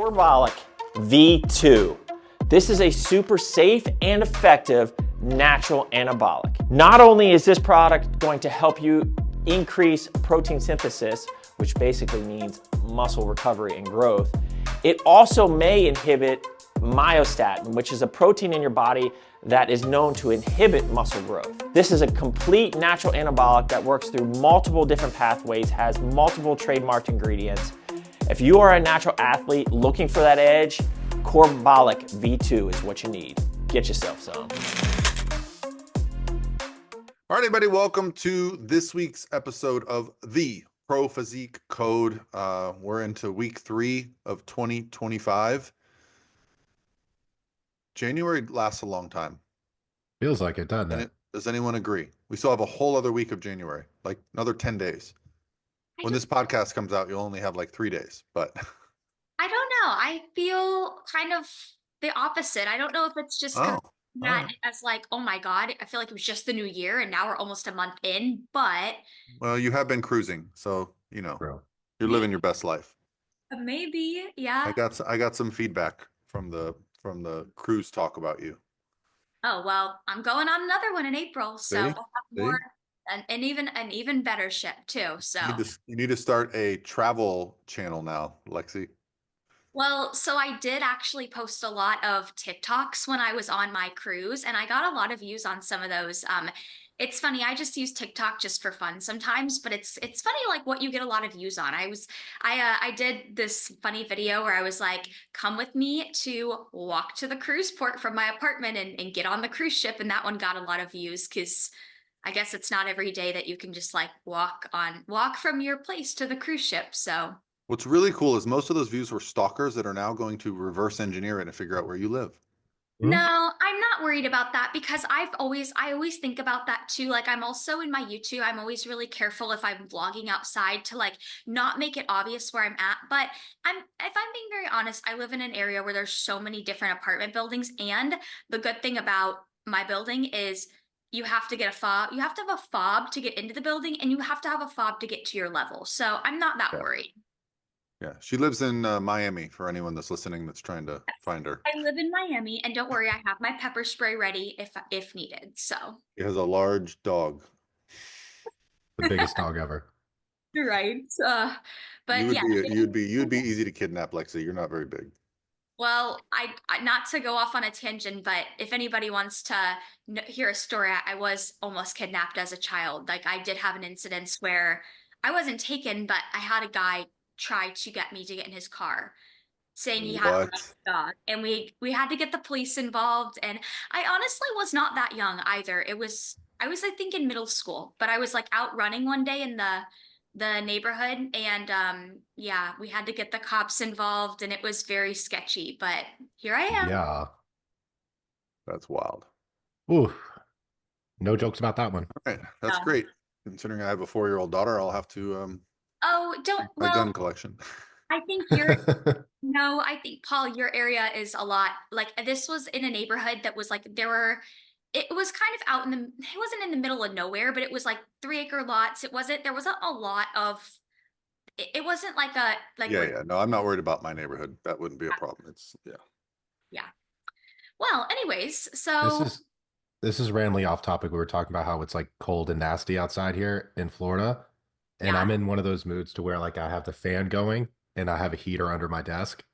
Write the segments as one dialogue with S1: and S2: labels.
S1: Corbolic V2. This is a super safe and effective natural anabolic. Not only is this product going to help you increase protein synthesis, which basically means muscle recovery and growth, it also may inhibit myostatin, which is a protein in your body that is known to inhibit muscle growth. This is a complete natural anabolic that works through multiple different pathways, has multiple trademarked ingredients. If you are a natural athlete looking for that edge, Corbolic V2 is what you need. Get yourself some.
S2: All right, everybody, welcome to this week's episode of the Pro Physique Code. We're into week 3 of 2025. January lasts a long time.
S3: Feels like it, doesn't it?
S2: Does anyone agree? We still have a whole other week of January, like another 10 days. When this podcast comes out, you'll only have like 3 days, but
S4: I don't know. I feel kind of the opposite. I don't know if it's just as like, oh my God, I feel like it was just the new year and now we're almost a month in, but
S2: well, you have been cruising, so you know, you're living your best life.
S4: Maybe, yeah.
S2: I got some feedback from the cruise talk about you.
S4: Oh, well, I'm going on another one in April, so we'll have more and even an even better ship too. So
S2: you need to start a travel channel now, Lexi.
S4: Well, so I did actually post a lot of TikToks when I was on my cruise, and I got a lot of views on some of those. It's funny, I just use TikTok just for fun sometimes, but it's funny like what you get a lot of views on. I did this funny video where I was like, come with me to walk to the cruise port from my apartment and get on the cruise ship, and that one got a lot of views because I guess it's not every day that you can just like walk from your place to the cruise ship. So
S2: what's really cool is most of those views were stalkers that are now going to reverse engineer it and figure out where you live.
S4: No, I'm not worried about that because I always think about that too. Like I'm also in my YouTube, I'm always really careful if I'm vlogging outside to like not make it obvious where I'm at. But if I'm being very honest, I live in an area where there's so many different apartment buildings. And the good thing about my building is you have to get a fob. You have to have a fob to get into the building and you have to have a fob to get to your level. So I'm not that worried.
S2: Yeah, she lives in Miami for anyone that's listening that's trying to find her.
S4: I live in Miami, and don't worry, I have my pepper spray ready if needed. So
S2: she has a large dog,
S3: the biggest dog ever.
S4: Right. But
S2: you'd be easy to kidnap, Lexi. You're not very big.
S4: Well, I not to go off on a tangent, but if anybody wants to hear a story, I was almost kidnapped as a child. Like I did have an incident where I wasn't taken, but I had a guy try to get me to get in his car saying he had a dog, and we had to get the police involved. And I honestly was not that young either. I was I think in middle school, but I was like out running one day in the neighborhood, and yeah, we had to get the cops involved, and it was very sketchy, but here I am.
S3: Yeah,
S2: that's wild.
S3: Ooh, no jokes about that one.
S2: All right, that's great. Considering I have a 4-year-old daughter, I'll have to my gun collection.
S4: I think no, I think Paul, your area is a lot like this was in a neighborhood that was like it was kind of out it wasn't in the middle of nowhere, but it was like 3-acre lots. There wasn't a lot of it wasn't like a
S2: yeah. No, I'm not worried about my neighborhood. That wouldn't be a problem. It's
S4: yeah. Well, anyways, so
S3: this is randomly off topic. We were talking about how it's like cold and nasty outside here in Florida. And I'm in one of those moods to where like I have the fan going and I have a heater under my desk.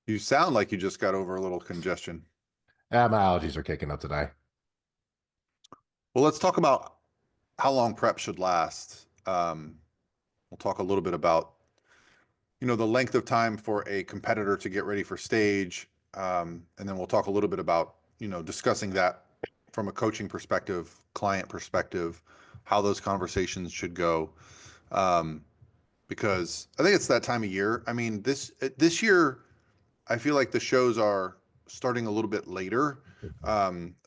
S2: You sound like you just got over a little congestion.
S3: My allergies are kicking up today.
S2: Well, let's talk about how long prep should last. We'll talk a little bit about, the length of time for a competitor to get ready for stage. And then we'll talk a little bit about, discussing that from a coaching perspective, client perspective, how those conversations should go. Because I think it's that time of year. I mean, this year, I feel like the shows are starting a little bit later,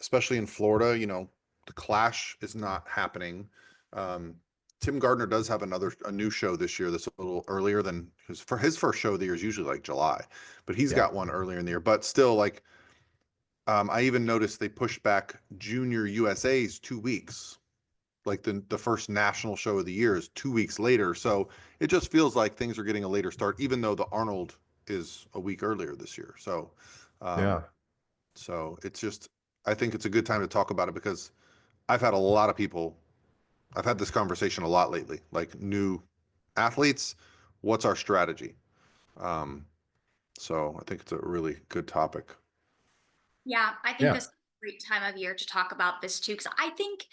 S2: especially in Florida. The Clash is not happening. Tim Gardner does have a new show this year that's a little earlier than his first show of the year is usually like July, but he's got one earlier in the year. But still, like, I even noticed they pushed back Junior USA's 2 weeks. Like the first national show of the year is 2 weeks later. So it just feels like things are getting a later start, even though the Arnold is a week earlier this year. So,
S3: Yeah.
S2: so it's just, I think it's a good time to talk about it because I've had a lot of people, I've had this conversation a lot lately, like new athletes, what's our strategy? Um, so I think it's a really good topic.
S4: Yeah, I think
S3: Yeah.
S4: this is a great time of year to talk about this too, because I think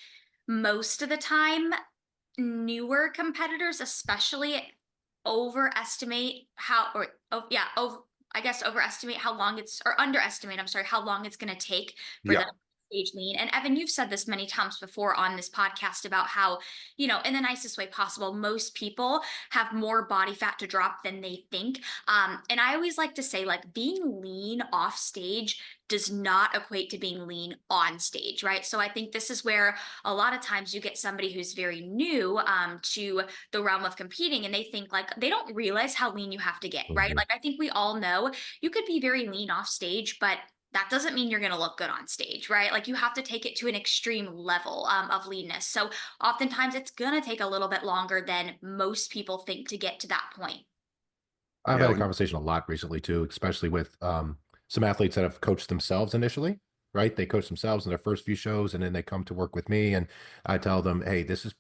S4: most of the time, newer competitors, especially, overestimate how, or oh yeah, I guess overestimate how long it's, or underestimate, I'm sorry, how long it's going to take for
S2: Yeah.
S4: them to stage lean. And Evan, you've said this many times before on this podcast about how, in the nicest way possible, most people have more body fat to drop than they think. And I always like to say, like, being lean off stage does not equate to being lean on stage, right? So I think this is where a lot of times you get somebody who's very new to the realm of competing, and they think, like, they don't realize how lean you have to get, right?
S3: Mhm.
S4: Like, I think we all know you could be very lean off stage, but that doesn't mean you're going to look good on stage, right? Like, you have to take it to an extreme level of leanness. So oftentimes it's going to take a little bit longer than most people think to get to that point.
S3: I've
S2: Yeah.
S3: had a conversation a lot recently too, especially with some athletes that have coached themselves initially, right? They coach themselves in their first few shows and then they come to work with me and I tell them, hey, this is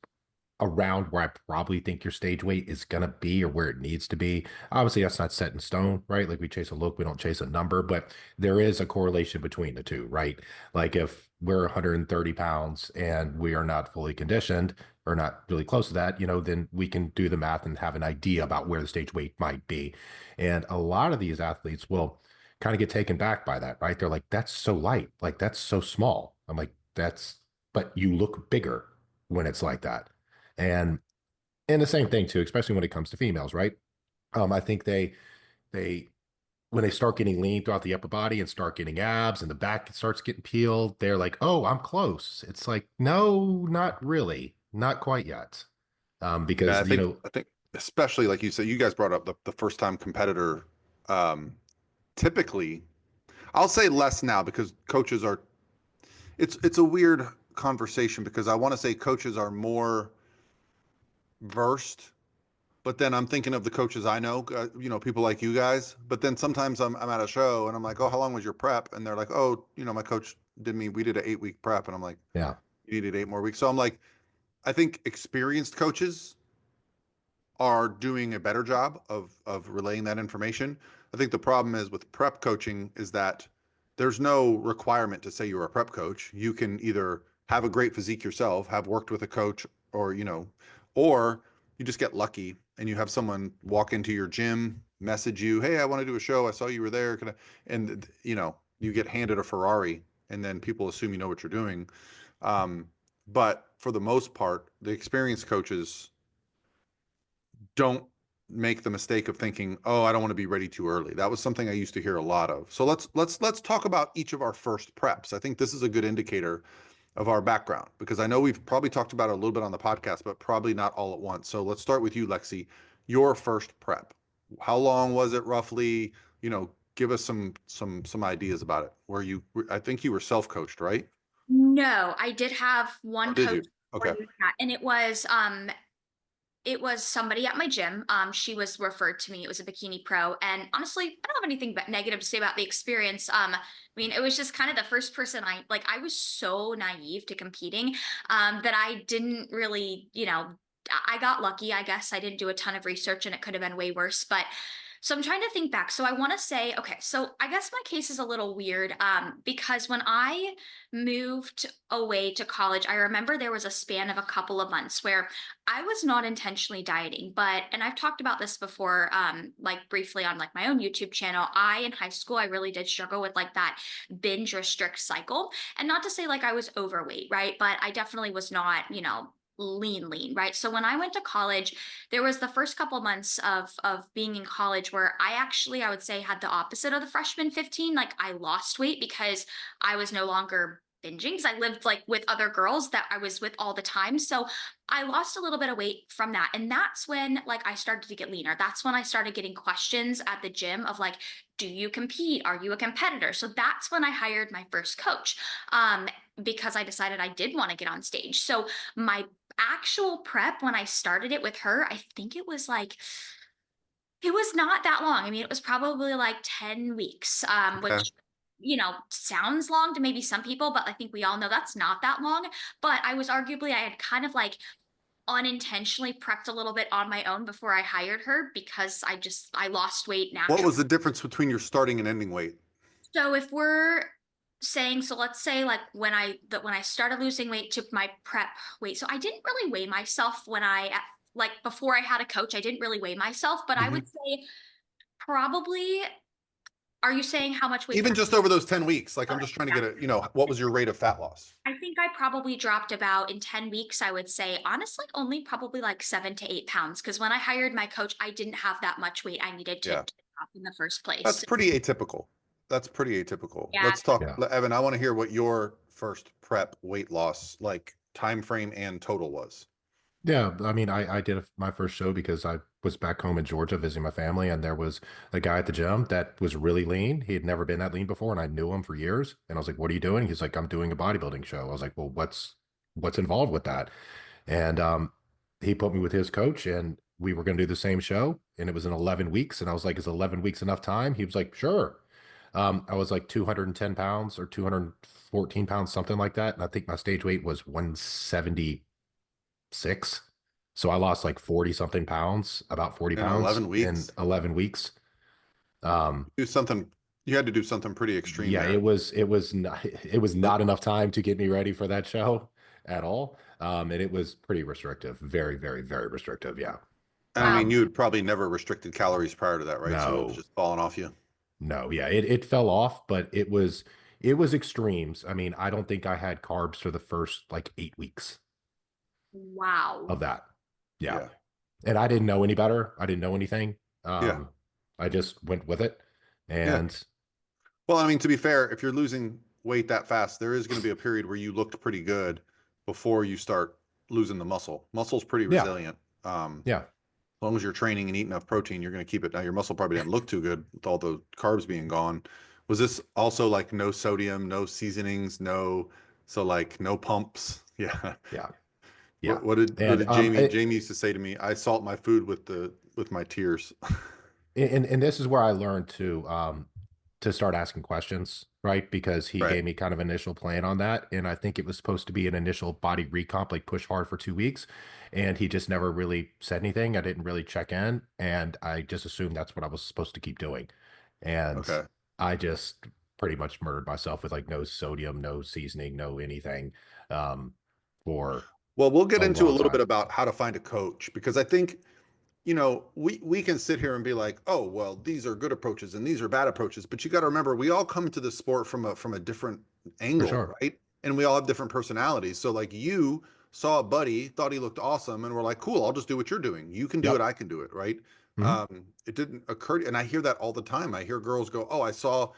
S3: around where I probably think your stage weight is going to be or where it needs to be. Obviously, that's not set in stone, right? Like we chase a look, we don't chase a number, but there is a correlation between the two, right? Like if we're 130 pounds and we are not fully conditioned or not really close to that, then we can do the math and have an idea about where the stage weight might be. And a lot of these athletes will kind of get taken back by that, right? They're like, that's so light, like that's so small. I'm like, but you look bigger when it's like that. And the same thing too, especially when it comes to females, right? I think they when they start getting lean throughout the upper body and start getting abs and the back starts getting peeled, they're like, "Oh, I'm close." It's like, no, not really, not quite yet,
S2: Yeah.
S3: because
S2: I think, especially like you said, you guys brought up the first time competitor. Um, Typically, I'll say less now because coaches are, it's a weird conversation because I want to say coaches are more versed, but then I'm thinking of the coaches I know, people like you guys. But then sometimes I'm at a show and I'm like, oh, how long was your prep? And they're like, oh, my coach we did an 8 week prep. And I'm like,
S3: yeah,
S2: you needed 8 more weeks. So I'm like, I think experienced coaches are doing a better job of relaying that information. I think the problem is with prep coaching is that there's no requirement to say you're a prep coach. You can either have a great physique yourself, have worked with a coach, or or you just get lucky and you have someone walk into your gym, message you, "Hey, I want to do a show. I saw you were there." And you get handed a Ferrari, and then people assume you know what you're doing. But for the most part, the experienced coaches don't make the mistake of thinking, "Oh, I don't want to be ready too early." That was something I used to hear a lot of. So let's talk about each of our first preps. I think this is a good indicator of our background because I know we've probably talked about it a little bit on the podcast, but probably not all at once. So let's start with you, Lexi. Your first prep. How long was it roughly? Give us some ideas about it. I think you were self-coached, right?
S4: No, I did have
S2: Or
S4: one
S2: did
S4: coach
S2: you?
S4: for
S2: Okay.
S4: that, and it was somebody at my gym. She was referred to me. It was a bikini pro. And honestly, I don't have anything but negative to say about the experience. I mean, it was just kind of the first person I was so naive to competing, that I didn't really, I got lucky, I guess. I didn't do a ton of research and it could have been way worse. But so I'm trying to think back. So I want to say, okay, so I guess my case is a little weird, because when I moved away to college, I remember there was a span of a couple of months where I was not intentionally dieting, and I've talked about this before, like briefly on like my own YouTube channel. In high school, I really did struggle with like that binge restrict cycle. And not to say like I was overweight, right? But I definitely was not, lean, right? So when I went to college, there was the first couple of months of being in college where I would say had the opposite of the freshman 15. Like, I lost weight because I was no longer binging because I lived like with other girls that I was with all the time. So I lost a little bit of weight from that. And that's when like I started to get leaner. That's when I started getting questions at the gym of like, do you compete? Are you a competitor? So that's when I hired my first coach, because I decided I did want to get on stage. So my actual prep, when I started it with her, I think it was like It was not that long. I mean, it was probably like 10 weeks,
S2: Okay.
S4: which, sounds long to maybe some people, but I think we all know that's not that long. But I had kind of like unintentionally prepped a little bit on my own before I hired her because I lost weight
S2: What
S4: naturally.
S2: was the difference between your starting and ending weight?
S4: So if we're saying, so let's say like when I started losing weight to my prep weight. So I didn't really weigh myself like before I had a coach, I didn't really weigh myself, but I
S2: Mhm.
S4: would say probably, are you saying how much weight did
S2: Even just over those 10 weeks, like
S4: I,
S2: I'm
S4: okay,
S2: just trying to
S4: yeah.
S2: get what was your rate of fat loss?
S4: I think I probably dropped about in 10 weeks, I would say, honestly, only probably like 7 to 8 pounds. Because when I hired my coach, I didn't have that much weight I needed to
S2: Yeah.
S4: drop in the first
S2: That's
S4: place.
S2: pretty atypical. That's pretty atypical.
S4: Yeah.
S2: Let's talk,
S3: Yeah.
S2: Evan, I want to hear what your first prep weight loss, like time frame and total was.
S3: Yeah, I mean, I did my first show because I was back home in Georgia visiting my family, and there was a guy at the gym that was really lean. He had never been that lean before, and I knew him for years. And I was like, "What are you doing?" He's like, "I'm doing a bodybuilding show." I was like, "Well, what's involved with that?" And he put me with his coach, and we were going to do the same show, and it was in 11 weeks. And I was like, "Is 11 weeks enough time?" He was like, "Sure." I was like 210 pounds or 214 pounds, something like that, and I think my stage weight was 176. So I lost like 40 something pounds, about 40
S2: In
S3: pounds
S2: 11
S3: in
S2: weeks?
S3: 11 weeks. Um,
S2: Do something, you had to do something pretty extreme
S3: yeah,
S2: there.
S3: it was not enough time to get me ready for that show at all. And it was pretty restrictive, very, very, very restrictive. Yeah.
S2: And I mean,
S3: Um,
S2: you had probably never restricted calories prior to that, right? So it was
S3: no,
S2: just falling off you.
S3: no, yeah, it fell off, but it was extremes. I mean, I don't think I had carbs for the first like 8 weeks
S4: Wow.
S3: of that. Yeah.
S2: Yeah.
S3: And I didn't know any better. I didn't know anything.
S2: Yeah.
S3: I just went with it.
S2: Yeah.
S3: And
S2: Well, I mean, to be fair, if you're losing weight that fast, there is going to be a period where you looked pretty good before you start losing the muscle. Muscle's pretty
S3: yeah,
S2: resilient.
S3: yeah.
S2: As long as you're training and eat enough protein, you're going to keep it. Now, your muscle probably didn't look too good with all the carbs being gone. Was this also like no sodium, no seasonings, so like no pumps? Yeah.
S3: Yeah. Yeah.
S2: What
S3: And
S2: did Jamie used to say to me? I salt my food with my tears.
S3: and this is where I learned to start asking questions, right? Because he
S2: Right.
S3: gave me kind of initial plan on that. And I think it was supposed to be an initial body recomp, like push hard for 2 weeks. And he just never really said anything. I didn't really check in. And I just assumed that's what I was supposed to keep doing. And
S2: Okay.
S3: I just pretty much murdered myself with like no sodium, no seasoning, no anything for
S2: Well, we'll get
S3: a
S2: into a
S3: long
S2: little bit
S3: time.
S2: about how to find a coach because I think, we can sit here and be like, oh, well, these are good approaches and these are bad approaches, but you got to remember, we all come to the sport from a different
S3: For
S2: angle,
S3: sure.
S2: right? And we all have different personalities. So, like, you saw a buddy, thought he looked awesome, and we're like, cool, I'll just do what you're doing. You can do it,
S3: Yep.
S2: I can do it, right?
S3: Hmm.
S2: It didn't occur, and I hear that all the time. I hear girls go, oh, I saw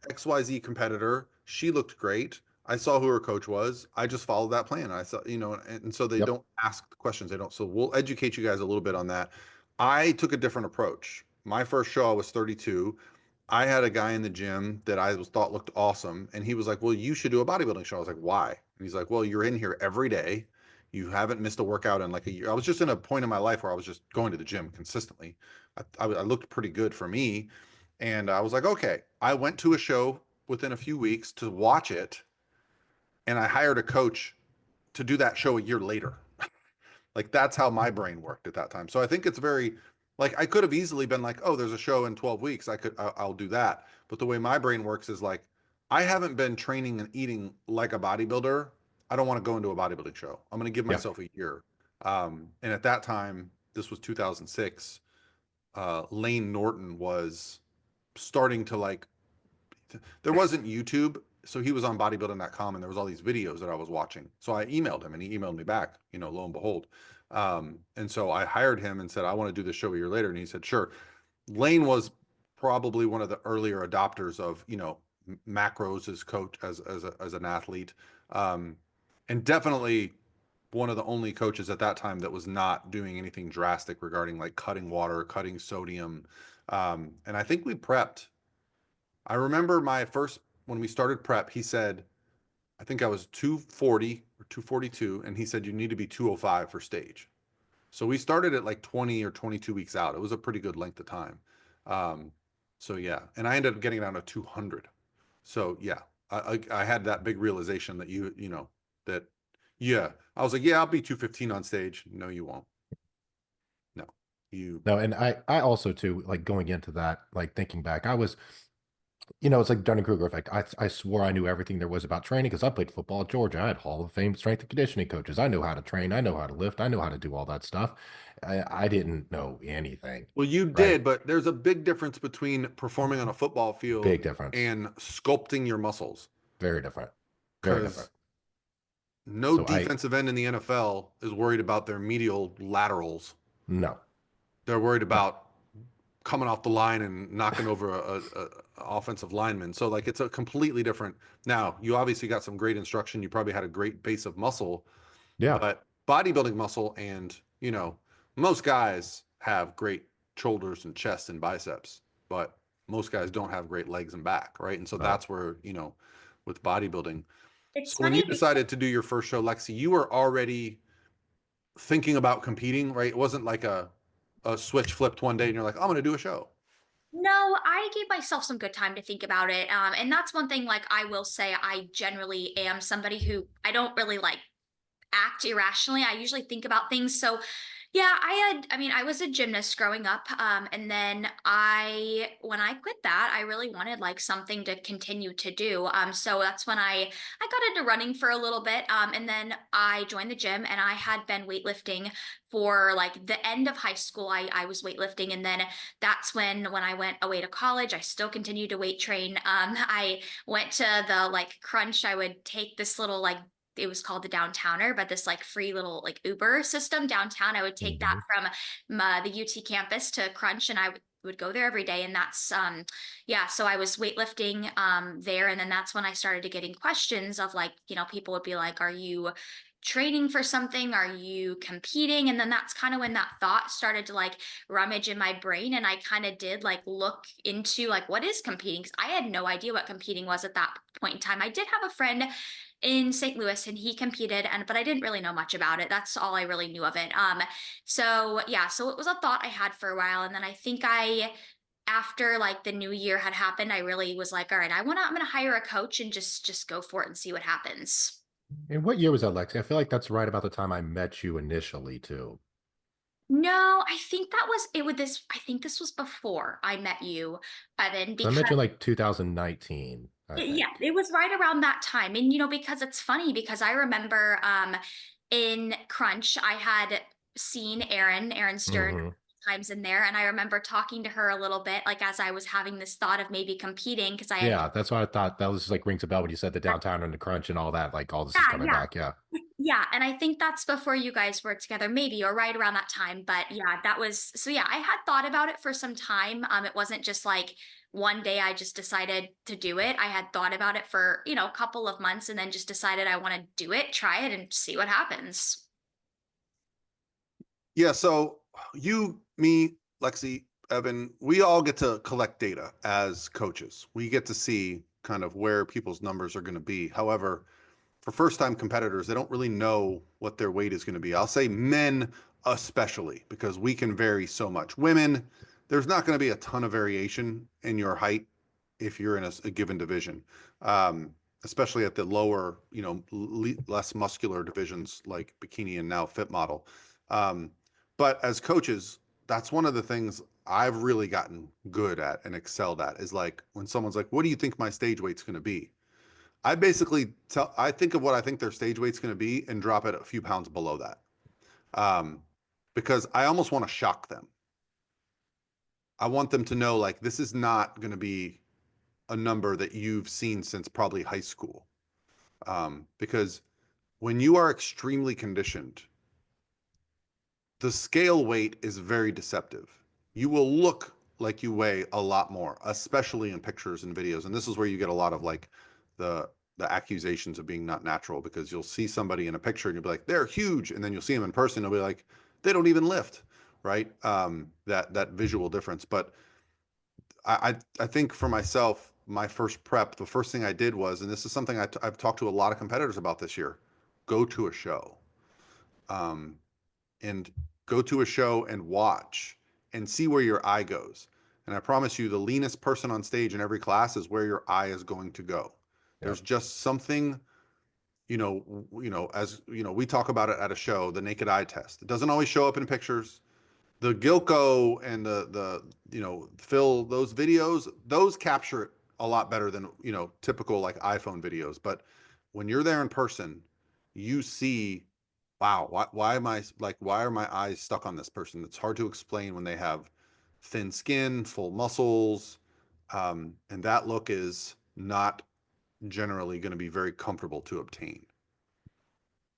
S2: XYZ competitor, she looked great. I saw who her coach was. I just followed that plan. I saw, and so they
S3: Yep.
S2: don't ask the questions. They don't. So we'll educate you guys a little bit on that. I took a different approach. My first show, I was 32. I had a guy in the gym that I was thought looked awesome, and he was like, "Well, you should do a bodybuilding show." I was like, "Why?" And he's like, "Well, you're in here every day. You haven't missed a workout in like a year." I was just in a point in my life where I was just going to the gym consistently. I looked pretty good for me, and I was like, "Okay." I went to a show within a few weeks to watch it, and I hired a coach to do that show a year later. Like that's how my brain worked at that time. So I think it's very like I could have easily been like, oh, there's a show in 12 weeks. I'll do that. But the way my brain works is like I haven't been training and eating like a bodybuilder. I don't want to go into a bodybuilding show. I'm going to give
S3: Yep.
S2: myself a year. And at that time, this was 2006. Lane Norton was starting to like there wasn't YouTube, so he was on bodybuilding.com and there was all these videos that I was watching. So I emailed him and he emailed me back, lo and behold. And so I hired him and said, I want to do this show a year later. And he said, sure. Lane was probably one of the earlier adopters of, macros as coach, as an athlete. Um, and definitely one of the only coaches at that time that was not doing anything drastic regarding like cutting water, cutting sodium. And I think we prepped I remember when we started prep, he said, I think I was 240 or 242, and he said, you need to be 205 for stage. So we started at like 20 or 22 weeks out. It was a pretty good length of time. Um, so yeah, and I ended up getting down to 200. So yeah, I had that big realization that you know, that, yeah, I was like, yeah, I'll be 215 on stage. No, you won't. No, you,
S3: No, and I also too, like going into that, like thinking back, I was, you know, it's like Dunning-Kruger effect. I swore I knew everything there was about training because I played football at Georgia. I had Hall of Fame strength and conditioning coaches. I know how to train. I know how to lift. I know how to do all that stuff. I didn't know anything,
S2: well, you
S3: right?
S2: did, but there's a big difference between performing on a football field
S3: Big difference.
S2: and sculpting your muscles.
S3: Very different. Very different.
S2: Because no
S3: So I,
S2: defensive end in the NFL is worried about their medial laterals.
S3: no,
S2: They're worried
S3: no.
S2: about coming off the line and knocking over a offensive lineman. So like it's a completely different. Now you obviously got some great instruction. You probably had a great base of muscle,
S3: Yeah.
S2: but bodybuilding muscle and you know most guys have great shoulders and chest and biceps, but most guys don't have great legs and back, right? And so
S3: No.
S2: that's where you know with bodybuilding.
S4: It's
S2: So when you
S4: funny because
S2: decided to do your first show, Lexi, you were already thinking about competing, right? It wasn't like a switch flipped one day and you're like, I'm going to do a show.
S4: no, I gave myself some good time to think about it. And that's one thing, like, I will say I generally am somebody who I don't really like act irrationally. I usually think about things. So yeah, I mean, I was a gymnast growing up. And then when I quit that, I really wanted like something to continue to do. So that's when I got into running for a little bit. And then I joined the gym and I had been weightlifting for like the end of high school. I was weightlifting. And then that's when I went away to college, I still continued to weight train. I went to the like crunch. I would take this little like it was called the Downtowner, but this like free little like Uber system downtown. I would take that
S3: Mhm.
S4: from the UT campus to Crunch, and I would go there every day. And that's yeah. So I was weightlifting there, and then that's when I started getting questions of like people would be like, "Are you?" training for something, are you competing? And then that's kind of when that thought started to like rummage in my brain, and I kind of did like look into like what is competing, because I had no idea what competing was at that point in time. I did have a friend in St. Louis and he competed, and but I didn't really know much about it. That's all I really knew of it. So yeah, so it was a thought I had for a while, and then I think I after like the new year had happened, I really was like, all right, I'm gonna hire a coach and just go for it and see what happens.
S3: And what year was that, Lexi? I feel like that's right about the time I met you initially, too.
S4: No, I think that was it with this. I think this was before I met you, Evan,
S3: So I
S4: because
S3: met you in like 2019, I
S4: yeah,
S3: think.
S4: it was right around that time. And because it's funny because I remember in Crunch I had seen Erin Stern
S3: Hmm.
S4: times in there, and I remember talking to her a little bit like as I was having this thought of maybe competing because I had
S3: Yeah, that's what I thought. That was like rings a bell when you said the downtown and the crunch and all that. Like all this is
S4: yeah,
S3: coming
S4: yeah.
S3: back. Yeah.
S4: Yeah, and I think that's before you guys were together, maybe, or right around that time. But yeah, that was so yeah, I had thought about it for some time. It wasn't just like one day I just decided to do it. I had thought about it for, a couple of months and then just decided I want to do it, try it, and see what happens.
S2: Yeah. So you, me, Lexi, Evan, we all get to collect data as coaches. We get to see kind of where people's numbers are going to be. However, for first time competitors, they don't really know what their weight is going to be. I'll say men, especially, because we can vary so much. Women, there's not going to be a ton of variation in your height if you're in a given division, especially at the lower, less muscular divisions like bikini and now fit model. Um, but as coaches, that's one of the things I've really gotten good at and excelled at is like when someone's like, what do you think my stage weight's going to be? I think of what I think their stage weight's going to be and drop it a few pounds below that. Um, because I almost want to shock them. I want them to know like this is not going to be a number that you've seen since probably high school. Because when you are extremely conditioned, the scale weight is very deceptive. You will look like you weigh a lot more, especially in pictures and videos. And this is where you get a lot of like the the accusations of being not natural because you'll see somebody in a picture and you'll be like, they're huge. And then you'll see them in person, and you'll be like, they don't even lift, right? That visual difference. But I think for myself, my first prep, the first thing I did was, and this is something I've talked to a lot of competitors about this year, go to a show. Um, and go to a show and watch and see where your eye goes. And I promise you, the leanest person on stage in every class is where your eye is going to go.
S3: Yep.
S2: There's just something, as we talk about it at a show, the naked eye test. It doesn't always show up in pictures. The Gilco and the Phil, those videos, those capture it a lot better than typical like iPhone videos. But when you're there in person, you see, wow, why are my eyes stuck on this person? It's hard to explain when they have thin skin, full muscles, and that look is not generally going to be very comfortable to obtain.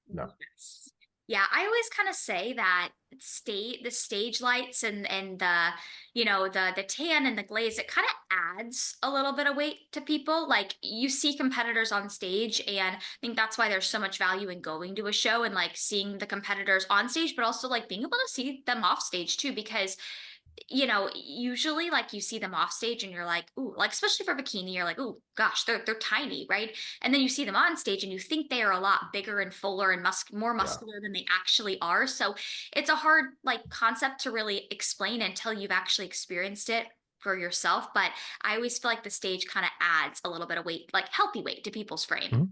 S3: No.
S4: Yes. Yeah, I always kind of say that the stage lights and the the tan and the glaze, it kind of adds a little bit of weight to people. Like you see competitors on stage, and I think that's why there's so much value in going to a show and like seeing the competitors on stage, but also like being able to see them off stage too, because usually like you see them off stage and you're like, ooh, like especially for bikini, you're like, ooh, gosh, they're tiny, right? And then you see them on stage and you think they are a lot bigger and fuller and more
S3: Yeah.
S4: muscular than they actually are. So it's a hard like concept to really explain until you've actually experienced it for yourself. But I always feel like the stage kind of adds a little bit of weight, like healthy weight to people's frame.
S3: Mhm.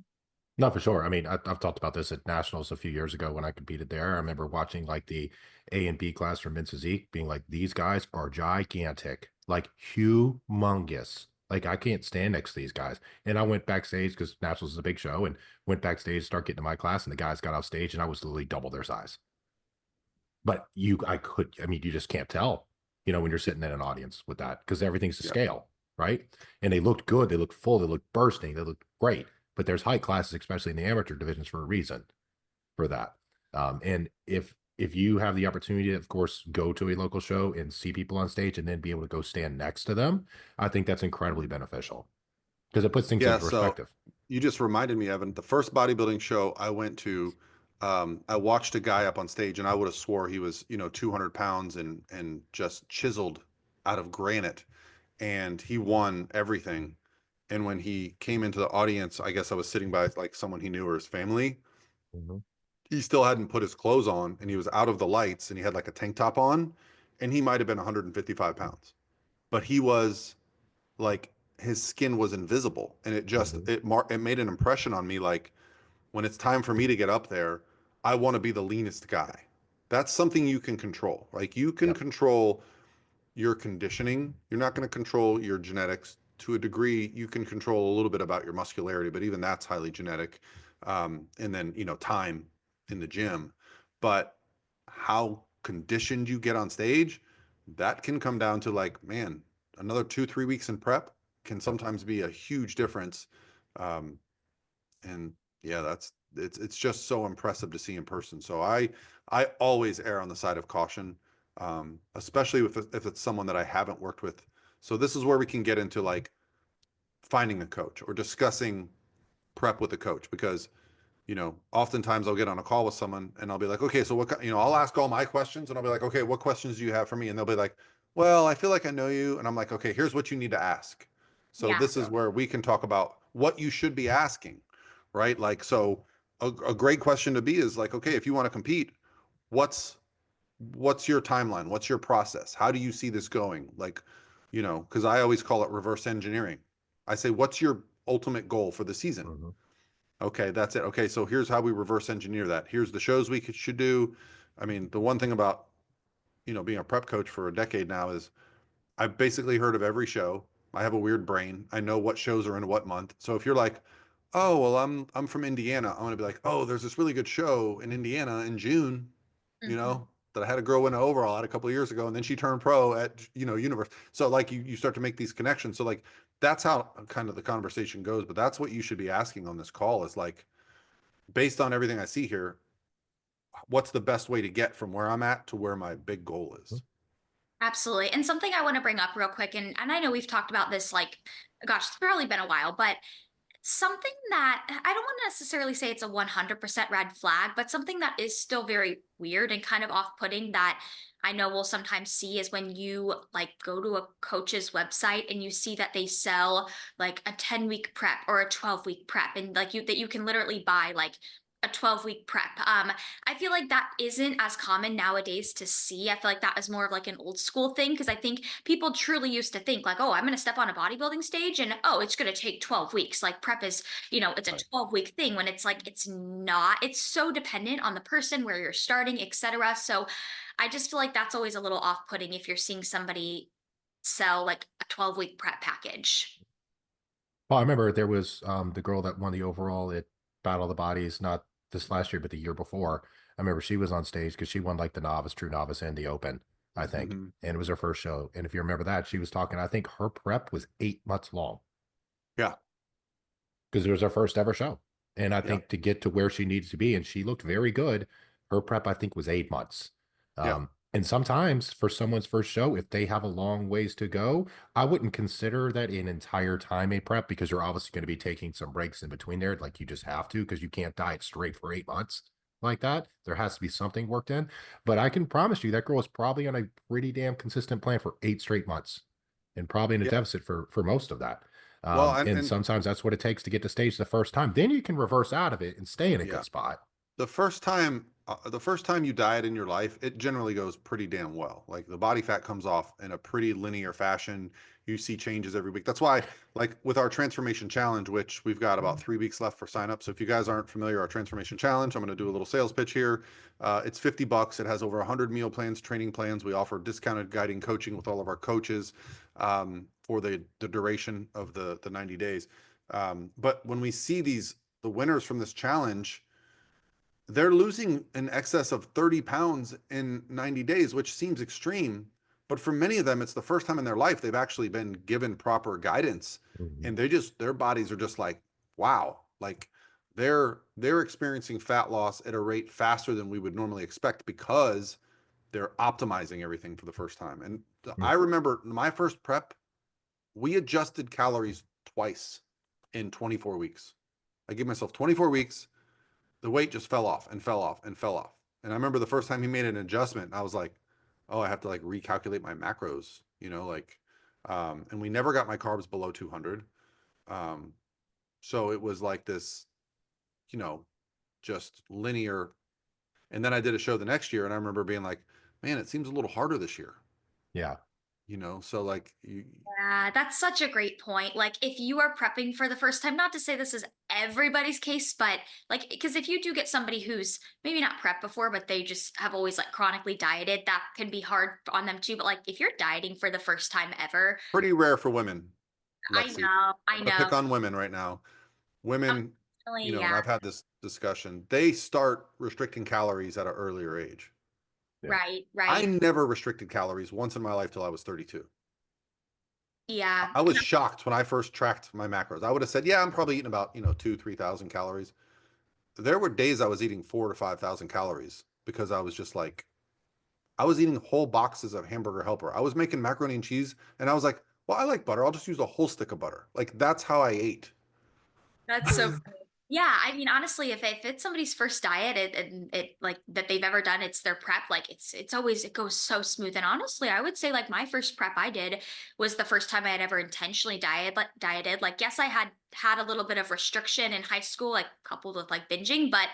S3: No, for sure. I mean, I've talked about this at nationals a few years ago when I competed there. I remember watching like the A and B class from men's physique, being like, these guys are gigantic, like humongous. Like I can't stand next to these guys. And I went backstage because nationals is a big show, and went backstage, start getting to my class, and the guys got off stage, and I was literally double their size. But I mean, you just can't tell, when you're sitting in an audience with that because everything's to
S2: Yeah.
S3: scale, right? And they looked good, they looked full, they looked bursting, they looked great. But there's height classes, especially in the amateur divisions, for a reason for that. And if you have the opportunity to, of course, go to a local show and see people on stage and then be able to go stand next to them, I think that's incredibly beneficial because it puts things
S2: Yeah,
S3: into
S2: so
S3: perspective.
S2: you just reminded me, Evan, the first bodybuilding show I went to, I watched a guy up on stage and I would have swore he was, 200 pounds and just chiseled out of granite. And he won everything. And when he came into the audience, I guess I was sitting by like someone he knew or his family.
S3: Mhm.
S2: He still hadn't put his clothes on and he was out of the lights and he had like a tank top on and he might have been 155 pounds. But he was like his skin was invisible and
S3: Mhm.
S2: it made an impression on me like when it's time for me to get up there, I want to be the leanest guy. That's something you can control. Like you can
S3: Yep.
S2: control your conditioning. You're not going to control your genetics to a degree. You can control a little bit about your muscularity, but even that's highly genetic. And then, time in the gym. But how conditioned you get on stage, that can come down to like, man, another 2, 3 weeks in prep can sometimes be a huge difference. Um, and yeah, it's just so impressive to see in person. So I always err on the side of caution, especially if it's someone that I haven't worked with. So this is where we can get into like finding a coach or discussing prep with a coach because oftentimes I'll get on a call with someone and I'll be like, okay, so I'll ask all my questions and I'll be like, okay, what questions do you have for me? And they'll be like, well, I feel like I know you. And I'm like, okay, here's what you need to ask. So
S4: Yeah.
S2: this is
S3: Yeah.
S2: where we can talk about what you should be asking, right? Like, so a great question to be is like, okay, if you want to compete, what's your timeline? What's your process? How do you see this going? Like, because I always call it reverse engineering. I say, what's your ultimate goal for the season?
S3: Mhm.
S2: Okay, that's it. Okay, so here's how we reverse engineer that. Here's the shows we should do. I mean, the one thing about, being a prep coach for a decade now is I've basically heard of every show. I have a weird brain. I know what shows are in what month. So if you're like, "Oh, well, I'm from Indiana." I'm going to be like, "Oh, there's this really good show in Indiana in June,
S4: Mhm.
S2: that I had a girl win an overall at a couple of years ago and then she turned pro at, Universe." So like you start to make these connections. So like that's how kind of the conversation goes, but that's what you should be asking on this call is like based on everything I see here, what's the best way to get from where I'm at to where my big goal is?
S4: Absolutely. And something I want to bring up real quick, and I know we've talked about this like, gosh, it's probably been a while, but something that I don't want to necessarily say it's a 100% red flag, but something that is still very weird and kind of off-putting that I know we'll sometimes see is when you like go to a coach's website and you see that they sell like a 10-week prep or a 12-week prep and like you that you can literally buy like a 12-week prep. I feel like that isn't as common nowadays to see. I feel like that is more of like an old school thing, because I think people truly used to think like, oh, I'm going to step on a bodybuilding stage and oh, it's going to take 12 weeks. Like prep is, it's a
S3: Right.
S4: 12-week thing, when it's like it's not. It's so dependent on the person, where you're starting, etc. So I just feel like that's always a little off-putting if you're seeing somebody sell like a 12-week prep package.
S3: Well, I remember there was the girl that won the overall at Battle of the Bodies, not this last year, but the year before. I remember she was on stage because she won like the novice, true novice, and the open, I think.
S2: Mhm.
S3: And it was her first show. And if you remember that, she was talking, I think her prep was 8 months long
S2: Yeah.
S3: because it was her first ever show. And I
S2: Yeah.
S3: think to get to where she needed to be, and she looked very good, her prep, I think, was 8 months.
S2: Yeah.
S3: And sometimes for someone's first show, if they have a long ways to go, I wouldn't consider that an entire time a prep, because you're obviously going to be taking some breaks in between there. Like you just have to, because you can't diet straight for 8 months like that. There has to be something worked in. But I can promise you that girl is probably on a pretty damn consistent plan for 8 straight months and probably in a
S2: Yeah.
S3: deficit for most of that.
S2: Well,
S3: And
S2: and
S3: sometimes that's what it takes to get to stage the first time. Then you can reverse out of it and stay in a
S2: yeah,
S3: good spot.
S2: the first time you diet in your life, it generally goes pretty damn well. Like the body fat comes off in a pretty linear fashion. You see changes every week. That's why, like with our transformation challenge, which we've got about 3 weeks left for sign up. So if you guys aren't familiar, our transformation challenge, I'm going to do a little sales pitch here. It's $50. It has over 100 meal plans, training plans. We offer discounted guiding coaching with all of our coaches for the duration of the 90 days. But when we see the winners from this challenge, they're losing in excess of 30 pounds in 90 days, which seems extreme. But for many of them, it's the first time in their life they've actually been given proper guidance.
S3: Mhm.
S2: And their bodies are just like, wow, like they're experiencing fat loss at a rate faster than we would normally expect because they're optimizing everything for the first time. And I remember my first prep, we adjusted calories twice in 24 weeks. I gave myself 24 weeks. The weight just fell off and fell off and fell off. And I remember the first time he made an adjustment, I was like, oh, I have to like recalculate my macros, and we never got my carbs below 200. Um, so it was like this, you know, just linear. And then I did a show the next year and I remember being like, man, it seems a little harder this year,
S3: Yeah.
S2: so like
S4: Yeah, that's such a great point. Like, if you are prepping for the first time, not to say this is everybody's case, but like, because if you do get somebody who's maybe not prepped before, but they just have always like chronically dieted, that can be hard on them too. But like, if you're dieting for the first time ever,
S2: pretty rare for women,
S4: I
S2: Lexi.
S4: know,
S2: I'm
S4: I
S2: gonna pick
S4: know.
S2: on women right now. Women,
S4: Unfortunately,
S2: and
S4: yeah,
S2: I've had this discussion, they start restricting calories at an earlier age.
S3: Yeah.
S4: right,
S2: I
S4: right.
S2: never restricted calories once in my life till I was 32.
S4: Yeah.
S2: I was shocked when I first tracked my macros. I would have said, yeah, I'm probably eating about, 3,000 calories. There were days I was eating 4 to 5,000 calories because I was just like, I was eating whole boxes of hamburger helper. I was making macaroni and cheese and I was like, well, I like butter. I'll just use a whole stick of butter. Like that's how I ate.
S4: That's so funny. Yeah, I mean, honestly, if it's somebody's first diet and it like that they've ever done, it's their prep, like it's always it goes so smooth. And honestly, I would say like my first prep I did was the first time I had ever intentionally dieted. Like, yes, I had a little bit of restriction in high school, like coupled with like binging, but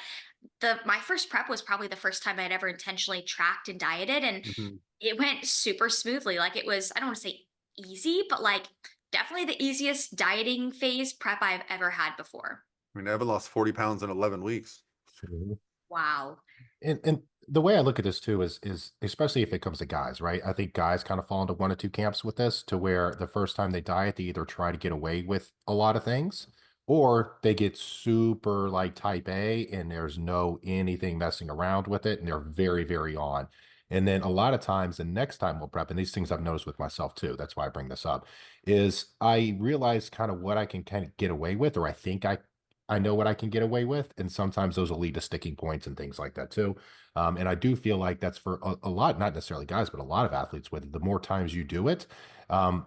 S4: the my first prep was probably the first time I'd ever intentionally tracked and dieted, and
S2: Mhm.
S4: it went super smoothly. Like it was, I don't want to say easy, but like definitely the easiest dieting phase prep I've ever had before.
S2: I mean, Evan lost 40 pounds in 11 weeks.
S3: Mhm.
S4: Wow.
S3: And the way I look at this too is especially if it comes to guys, right? I think guys kind of fall into one of two camps with this, to where the first time they diet, they either try to get away with a lot of things, or they get super like type A and there's no anything messing around with it and they're very, very on. And then a lot of times the next time we'll prep, and these things I've noticed with myself too, that's why I bring this up, is I realize kind of what I can kind of get away with, or I think I know what I can get away with. And sometimes those will lead to sticking points and things like that too. And I do feel like that's for a lot, not necessarily guys, but a lot of athletes with it. The more times you do it, um,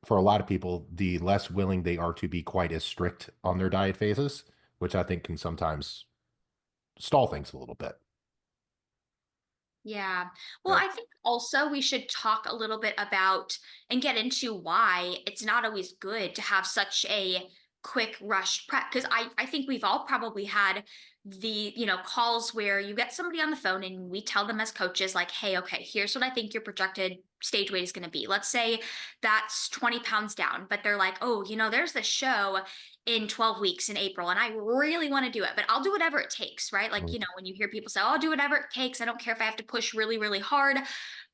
S3: for a lot of people, the less willing they are to be quite as strict on their diet phases, which I think can sometimes stall things a little bit.
S4: Yeah. Well,
S2: Yep.
S4: I think also we should talk a little bit about and get into why it's not always good to have such a quick rush prep. Because I think we've all probably had the, calls where you get somebody on the phone and we tell them as coaches, like, hey, okay, here's what I think your projected stage weight is going to be. Let's say that's 20 pounds down, but they're like, oh, there's this show in 12 weeks in April and I really want to do it, but I'll do whatever it takes, right? Like, when you hear people say, oh, I'll do whatever it takes, I don't care if I have to push really, really hard.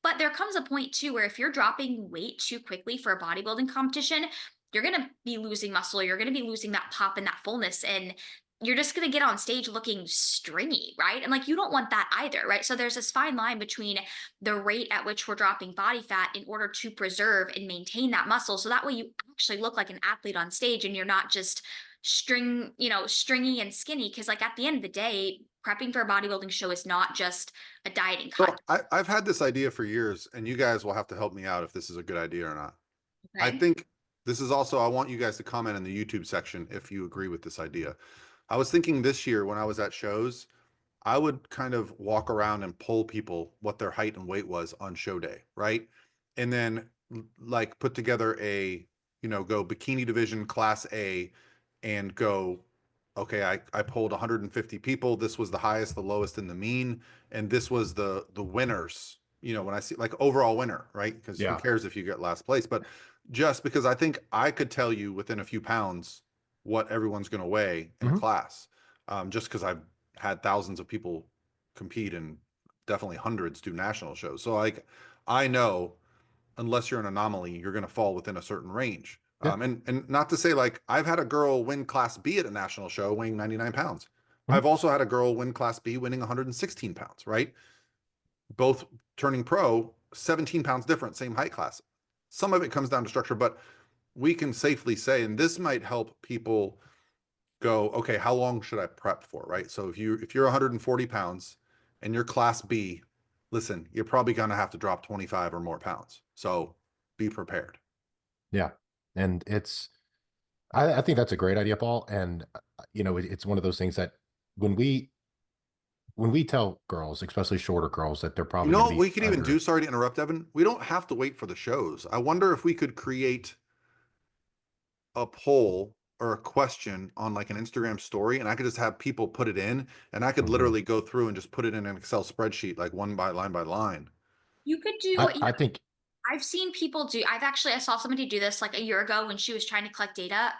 S4: But there comes a point too where if you're dropping weight too quickly for a bodybuilding competition, you're going to be losing muscle, you're going to be losing that pop and that fullness, and you're just going to get on stage looking stringy, right? And like, you don't want that either, right? So there's this fine line between the rate at which we're dropping body fat in order to preserve and maintain that muscle. So that way you actually look like an athlete on stage and you're not just stringy and skinny. Cause like at the end of the day, prepping for a bodybuilding show is not just a dieting
S2: So
S4: contest.
S2: I've had this idea for years, and you guys will have to help me out if this is a good idea or not. I
S4: Okay.
S2: think this is also, I want you guys to comment in the YouTube section if you agree with this idea. I was thinking this year when I was at shows, I would kind of walk around and poll people what their height and weight was on show day, right? And then like put together go bikini division class A and go, okay, I polled 150 people. This was the highest, the lowest, and the mean. And this was the winners, when I see like overall winner, right? Because who
S3: Yeah.
S2: cares if you get last place? But just because I think I could tell you within a few pounds what everyone's going to weigh in a class, just because I've had thousands of people compete and definitely hundreds do national shows. So like I know unless you're an anomaly, you're going to fall within a certain range.
S3: Yeah.
S2: And not to say like I've had a girl win class B at a national show weighing 99 pounds.
S3: Mhm.
S2: I've also had a girl win class B winning 116 pounds, right? Both turning pro, 17 pounds different, same height class. Some of it comes down to structure, but we can safely say, and this might help people go, okay, how long should I prep for, right? So if you're 140 pounds and you're class B, listen, you're probably going to have to drop 25 or more pounds. So be prepared.
S3: Yeah. And I think that's a great idea, Paul. And it's one of those things that when we tell girls, especially shorter girls, that they're
S2: You
S3: probably
S2: know
S3: going
S2: what
S3: to
S2: we
S3: be
S2: could even
S3: under.
S2: do? Sorry to interrupt, Evan. We don't have to wait for the shows. I wonder if we could create a poll or a question on like an Instagram story, and I could just have people put it in, and I could
S3: Mhm.
S2: literally go through and just put it in an Excel spreadsheet, like one by line by line.
S4: You could do,
S3: I think,
S4: I've seen people do, I saw somebody do this like a year ago when she was trying to collect data.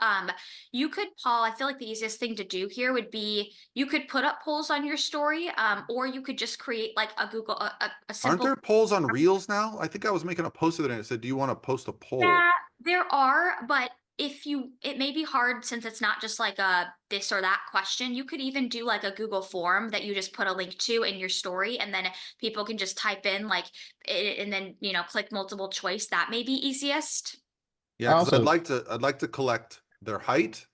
S4: You could, Paul, I feel like the easiest thing to do here would be you could put up polls on your story, or you could just create like a Google, a
S2: Aren't
S4: simple.
S2: there polls on Reels now? I think I was making a post of it and it said, "Do you want to post a poll?"
S4: Yeah, there are, but it may be hard since it's not just like a this or that question. You could even do like a Google form that you just put a link to in your story, and then people can just type in like it, and then click multiple choice. That may be easiest.
S2: Yeah,
S3: I
S2: because
S3: also,
S2: I'd like to collect their height,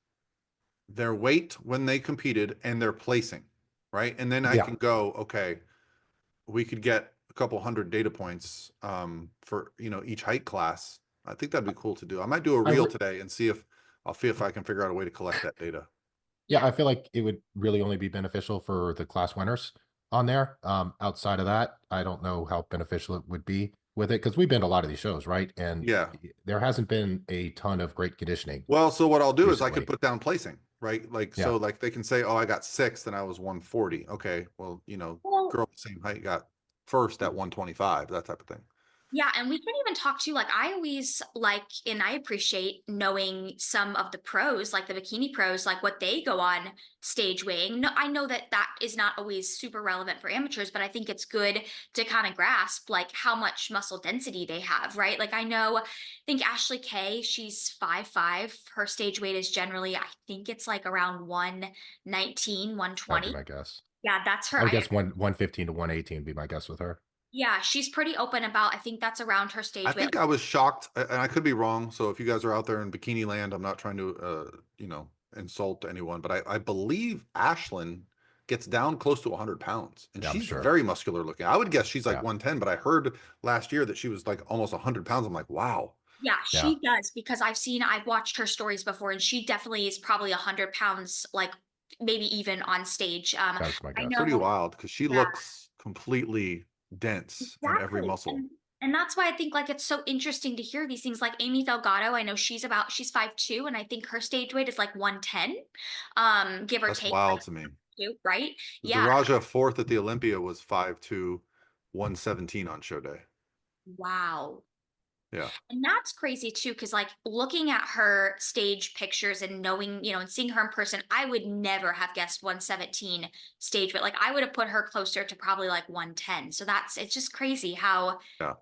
S2: their weight when they competed, and their placing, right? And then I
S3: yeah,
S2: can go, okay, we could get a couple hundred data points for each height class. I think that'd be cool to do. I might do a
S3: I,
S2: reel
S3: re-
S2: today and see if I can figure out a way to collect that data.
S3: yeah,
S4: Yeah.
S3: I feel like it would really only be beneficial for the class winners on there. Outside of that, I don't know how beneficial it would be with it because we've been to a lot of these shows, right? And
S2: Yeah.
S3: there hasn't been a ton of great conditioning
S2: Well, so what I'll do is I could
S3: recently.
S2: put down placing, right? Like
S3: Yeah.
S2: so like they can say, "Oh, I got 6th and I was 140." Okay. Well,
S4: Well,
S2: girl the same height got first at 125, that type of thing.
S4: yeah, and we can even talk to like I always like and I appreciate knowing some of the pros, like the bikini pros, like what they go on stage weighing. No, I know that that is not always super relevant for amateurs, but I think it's good to kind of grasp like how much muscle density they have, right? Like I think Ashley Kay, she's 5'5". Her stage weight is generally, I think it's like around 119,
S3: That would be
S4: 120.
S3: my guess.
S4: Yeah, that's her.
S3: I would guess 115 to 118 would be my guess with her.
S4: Yeah, she's pretty open about, I think that's around her
S2: I
S4: stage weight.
S2: think I was shocked, and I could be wrong. So if you guys are out there in bikini land, I'm not trying to, insult anyone, but I believe Ashlyn gets down close to 100 pounds, and
S3: Yeah, I'm
S2: she's
S3: sure.
S2: very muscular looking. I would guess she's like
S3: Yeah.
S2: 110, but I heard last year that she was like almost 100 pounds. I'm like, wow.
S4: Yeah,
S3: Yeah.
S4: she does because I've watched her stories before and she definitely is probably 100 pounds, like maybe even on stage.
S3: That's my
S4: I
S3: guess.
S2: Pretty
S4: know,
S2: wild because she
S4: yeah,
S2: looks completely dense in every
S4: exactly.
S2: muscle.
S4: And that's why I think like it's so interesting to hear these things like Amy Delgado. I know she's 5'2", and I think her stage weight is like 110, give or
S2: That's
S4: take.
S2: wild to me.
S4: too, right? Yeah.
S2: Zaraja fourth at the Olympia was 5'2", 117 on show day.
S4: Wow.
S2: Yeah.
S4: And that's crazy too, because like looking at her stage pictures and knowing, and seeing her in person, I would never have guessed 117 stage, but like I would have put her closer to probably like 110. So it's just crazy how,
S2: Yeah.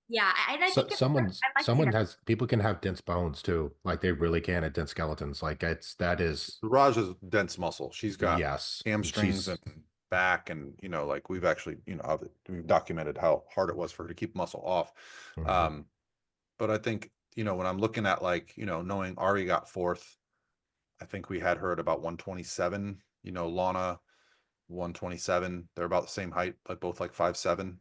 S4: yeah, I
S3: So
S4: think I like seeing that.
S3: people can have dense bones too. Like they really can at dense skeletons. Like that is,
S2: Raj is dense muscle. She's got
S3: yes.
S2: hamstrings and back, and like we've actually, we've documented how hard it was for her to keep muscle off.
S3: Mhm.
S2: But I think, when I'm looking at like, knowing Ari got fourth, I think we had her at about 127, Lana 127. They're about the same height, like both like 5'7",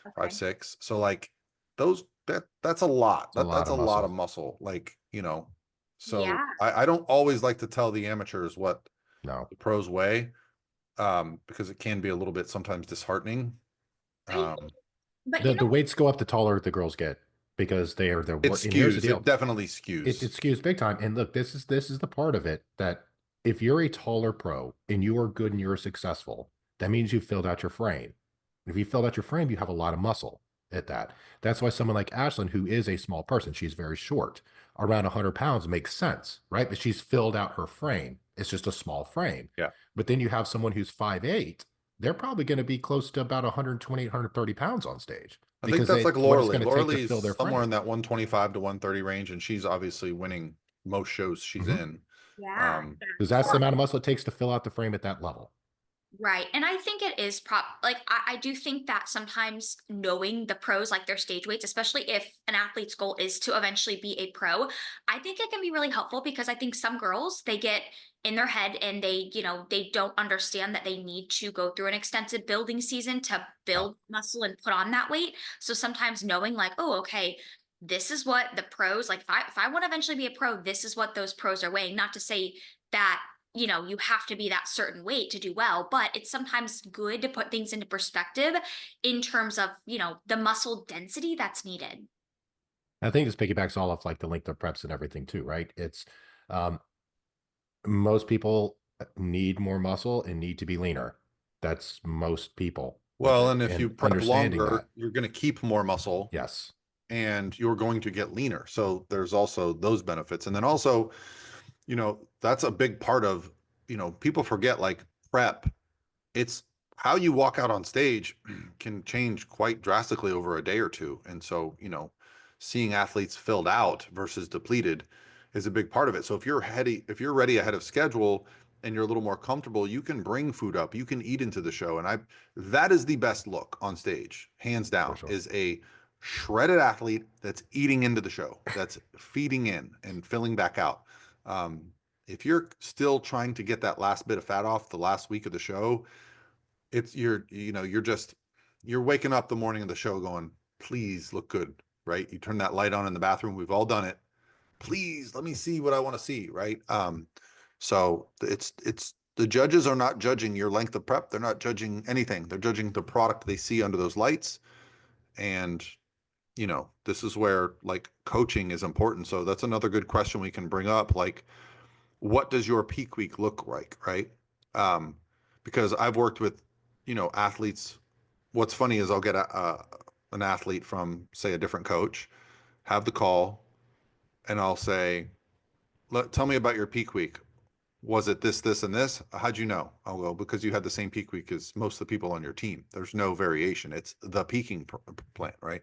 S4: Okay.
S2: 5'6". So like that's a lot.
S3: It's a lot
S2: That's
S3: of
S2: a lot of
S3: muscle.
S2: muscle. Like,
S4: Yeah.
S2: so I don't always like to tell the amateurs what
S3: No.
S2: the pros weigh, because it can be a little bit sometimes disheartening.
S4: I,
S2: Um,
S4: but
S3: The weights go up the taller the girls get because they're
S2: it
S3: work. And here's the
S2: skews. It
S3: deal.
S2: definitely
S3: It
S2: skews.
S3: skews big time. And look, this is the part of it that if you're a taller pro and you are good and you're successful, that means you filled out your frame. If you filled out your frame, you have a lot of muscle at that. That's why someone like Ashlyn, who is a small person, she's very short, around 100 pounds makes sense, right? But she's filled out her frame. It's just a small frame.
S2: Yeah.
S3: But then you have someone who's 5'8", they're probably going to be close to about 120, 130 pounds on stage
S2: I think
S3: because
S2: that's like
S3: what it's
S2: Lauralee.
S3: going to take to
S2: Lauralee's
S3: fill their
S2: somewhere in
S3: frame.
S2: that 125 to 130 range, and she's obviously winning most shows she's
S3: Mhm.
S2: in.
S4: yeah.
S3: Because that's the amount of muscle it takes to fill out the frame at that level.
S4: Right. And I think it is like I do think that sometimes knowing the pros, like their stage weights, especially if an athlete's goal is to eventually be a pro, I think it can be really helpful because I think some girls they get in their head and they don't understand that they need to go through an extensive building season to
S3: Yeah.
S4: build muscle and put on that weight. So sometimes knowing like, oh, okay, this is what the pros like if I want to eventually be a pro, this is what those pros are weighing. Not to say that you have to be that certain weight to do well, but it's sometimes good to put things into perspective in terms of, the muscle density that's needed.
S3: I think this piggybacks all off like the length of preps and everything too, right? It's um, most people need more muscle and need to be leaner. That's most people with
S2: Well,
S3: it.
S2: and if you
S3: And
S2: prep
S3: understanding
S2: longer,
S3: that,
S2: you're going to keep more muscle,
S3: yes,
S2: and you're going to get leaner. So there's also those benefits. And then also, that's a big part of, people forget like prep. It's how you walk out on stage can change quite drastically over a day or two. And so, seeing athletes filled out versus depleted is a big part of it. So if you're ready ahead of schedule and you're a little more comfortable, you can bring food up, you can eat into the show. And that is the best look on stage, hands
S3: for
S2: down,
S3: sure.
S2: is a shredded athlete that's eating into the show, that's feeding in and filling back out. Um, if you're still trying to get that last bit of fat off the last week of the show, you're waking up the morning of the show going, please look good, right? You turn that light on in the bathroom. We've all done it. Please let me see what I want to see, right? So it's the judges are not judging your length of prep. They're not judging anything. They're judging the product they see under those lights. And this is where like coaching is important. So that's another good question we can bring up. Like, what does your peak week look like, right? Um, because I've worked with, athletes. What's funny is I'll get an athlete from, say, a different coach, have the call, and I'll say, tell me about your peak week. Was it this, this, and this? How'd you know? I'll go, because you had the same peak week as most of the people on your team. There's no variation. It's the peaking plan, right?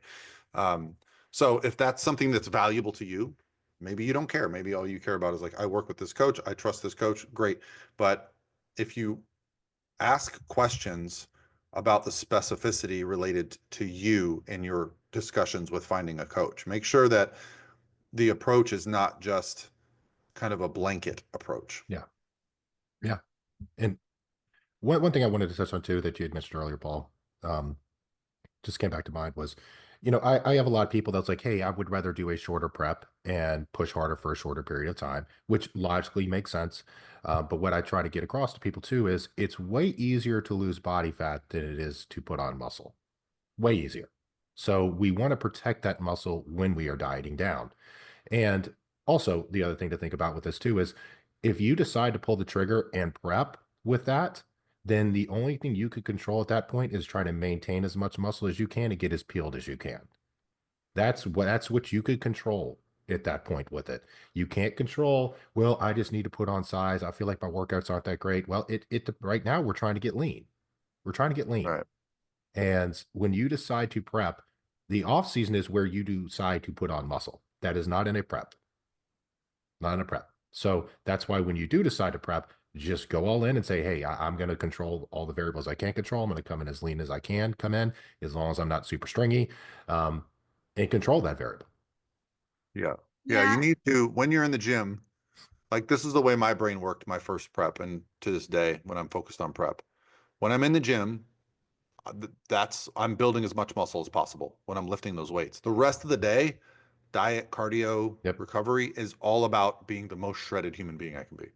S2: Um, so if that's something that's valuable to you, maybe you don't care. Maybe all you care about is like, I work with this coach. I trust this coach. Great. But if you ask questions about the specificity related to you in your discussions with finding a coach, make sure that the approach is not just kind of a blanket approach.
S3: Yeah. Yeah. And one thing I wanted to touch on too that you had mentioned earlier, Paul, um, just came back to mind was, I have a lot of people that's like, hey, I would rather do a shorter prep and push harder for a shorter period of time, which logically makes sense. But what I try to get across to people too is it's way easier to lose body fat than it is to put on muscle. Way easier. So we want to protect that muscle when we are dieting down. And also, the other thing to think about with this too is if you decide to pull the trigger and prep with that, then the only thing you could control at that point is trying to maintain as much muscle as you can and get as peeled as you can. That's what you could control at that point with it. You can't control, well, I just need to put on size. I feel like my workouts aren't that great. Well, it right now we're trying to get lean. We're trying to get lean.
S2: Right.
S3: And when you decide to prep, the off season is where you decide to put on muscle. That is not in a prep. Not in a prep. So that's why when you do decide to prep, just go all in and say, hey, I'm going to control all the variables I can't control. I'm going to come in as lean as I can come in, as long as I'm not super stringy, and control that variable.
S2: Yeah. Yeah. You need to, when you're in the gym, like this is the way my brain worked my first prep. And to this day, when I'm focused on prep, when I'm in the gym, I'm building as much muscle as possible when I'm lifting those weights. The rest of the day, diet, cardio,
S3: Yep.
S2: recovery is all about being the most shredded human being I can be.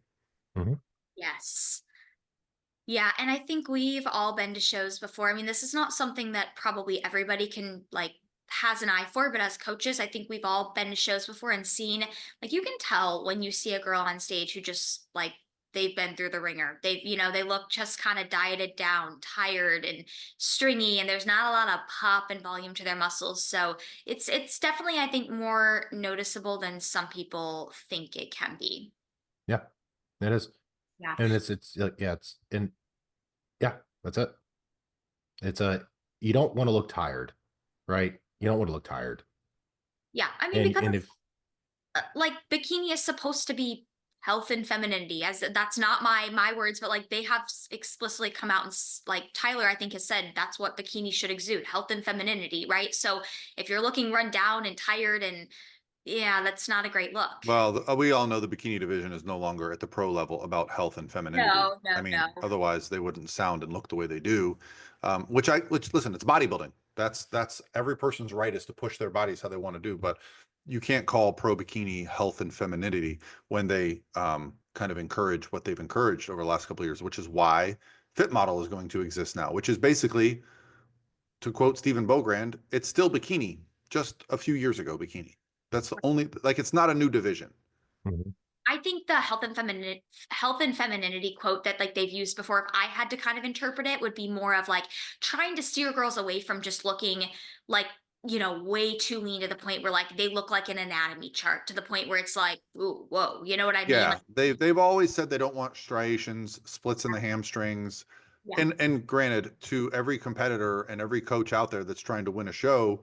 S3: Mm-hmm.
S4: Yes. Yeah, and I think we've all been to shows before. I mean, this is not something that probably everybody can like has an eye for, but as coaches, I think we've all been to shows before and seen, like, you can tell when you see a girl on stage who just like they've been through the ringer. They look just kind of dieted down, tired and stringy, and there's not a lot of pop and volume to their muscles. So it's definitely, I think, more noticeable than some people think it can be.
S3: Yeah, it is.
S4: Yeah.
S3: And yeah, that's it. You don't want to look tired, right? You don't want to look tired.
S4: Yeah. I mean,
S3: And
S4: because
S3: if
S4: like bikini is supposed to be health and femininity, as that's not my words, but like they have explicitly come out and like Tyler I think has said that's what bikini should exude, health and femininity, right? So if you're looking run down and tired, and yeah, that's not a great look.
S2: Well, we all know the bikini division is no longer at the pro level about health and femininity.
S4: No, no,
S2: I mean,
S4: no.
S2: otherwise they wouldn't sound and look the way they do. Which listen, it's bodybuilding. That's every person's right is to push their bodies how they want to do, but you can't call pro bikini health and femininity when they kind of encourage what they've encouraged over the last couple of years, which is why Fit Model is going to exist now, which is basically, to quote Stephen Bogrand, it's still bikini, just a few years ago bikini. That's the only, like, it's not a new division.
S3: Mhm.
S4: I think the health and femininity quote that like they've used before, if I had to kind of interpret it, would be more of like trying to steer girls away from just looking like, way too lean to the point where like they look like an anatomy chart, to the point where it's like, ooh, whoa, you know what I mean?
S2: Yeah,
S4: Like,
S2: they've always said they don't want striations, splits in the hamstrings.
S4: yeah.
S2: And granted, to every competitor and every coach out there that's trying to win a show,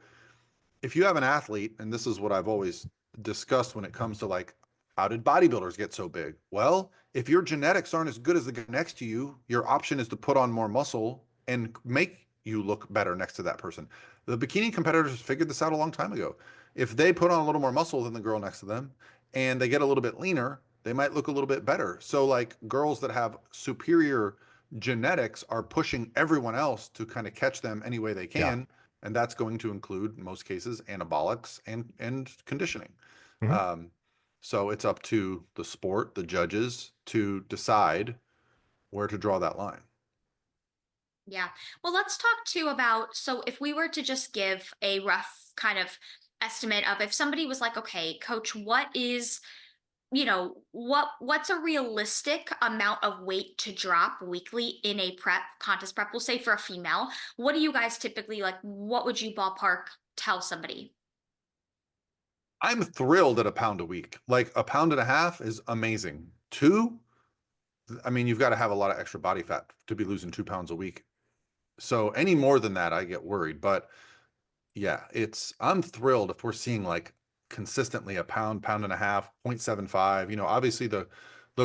S2: if you have an athlete, and this is what I've always discussed when it comes to like, how did bodybuilders get so big? Well, if your genetics aren't as good as the guy next to you, your option is to put on more muscle and make you look better next to that person. The bikini competitors figured this out a long time ago. If they put on a little more muscle than the girl next to them and they get a little bit leaner, they might look a little bit better. So like girls that have superior genetics are pushing everyone else to kind of catch them any way they
S3: Yeah.
S2: can. And that's going to include, in most cases, anabolics and conditioning.
S3: Mhm.
S2: So it's up to the sport, the judges, to decide where to draw that line.
S4: Yeah. Well, let's talk too about, so if we were to just give a rough kind of estimate of, if somebody was like, okay, coach, what's a realistic amount of weight to drop weekly in a contest prep, we'll say for a female, what do you guys typically like, what would you ballpark tell somebody?
S2: I'm thrilled at a pound a week. Like a pound and a half is amazing. Two, I mean, you've got to have a lot of extra body fat to be losing 2 pounds a week. So any more than that, I get worried. But yeah, I'm thrilled if we're seeing like consistently a pound, pound and a half, 0.75. Obviously the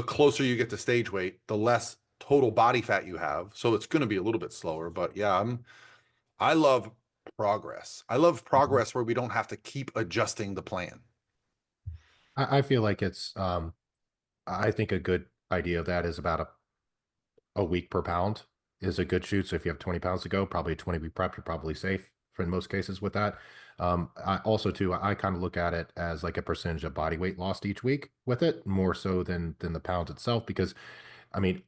S2: closer you get to stage weight, the less total body fat you have. So it's going to be a little bit slower. But yeah, I love progress. I love
S3: Mhm.
S2: progress where we don't have to keep adjusting the plan.
S3: I feel like I think a good idea of that is about a week per pound is a good shoot. So if you have 20 pounds to go, probably a 20-week prep, you're probably safe for in most cases with that. I also too, I kind of look at it as like a percentage of body weight lost each week with it, more so than the pounds itself. Because I mean,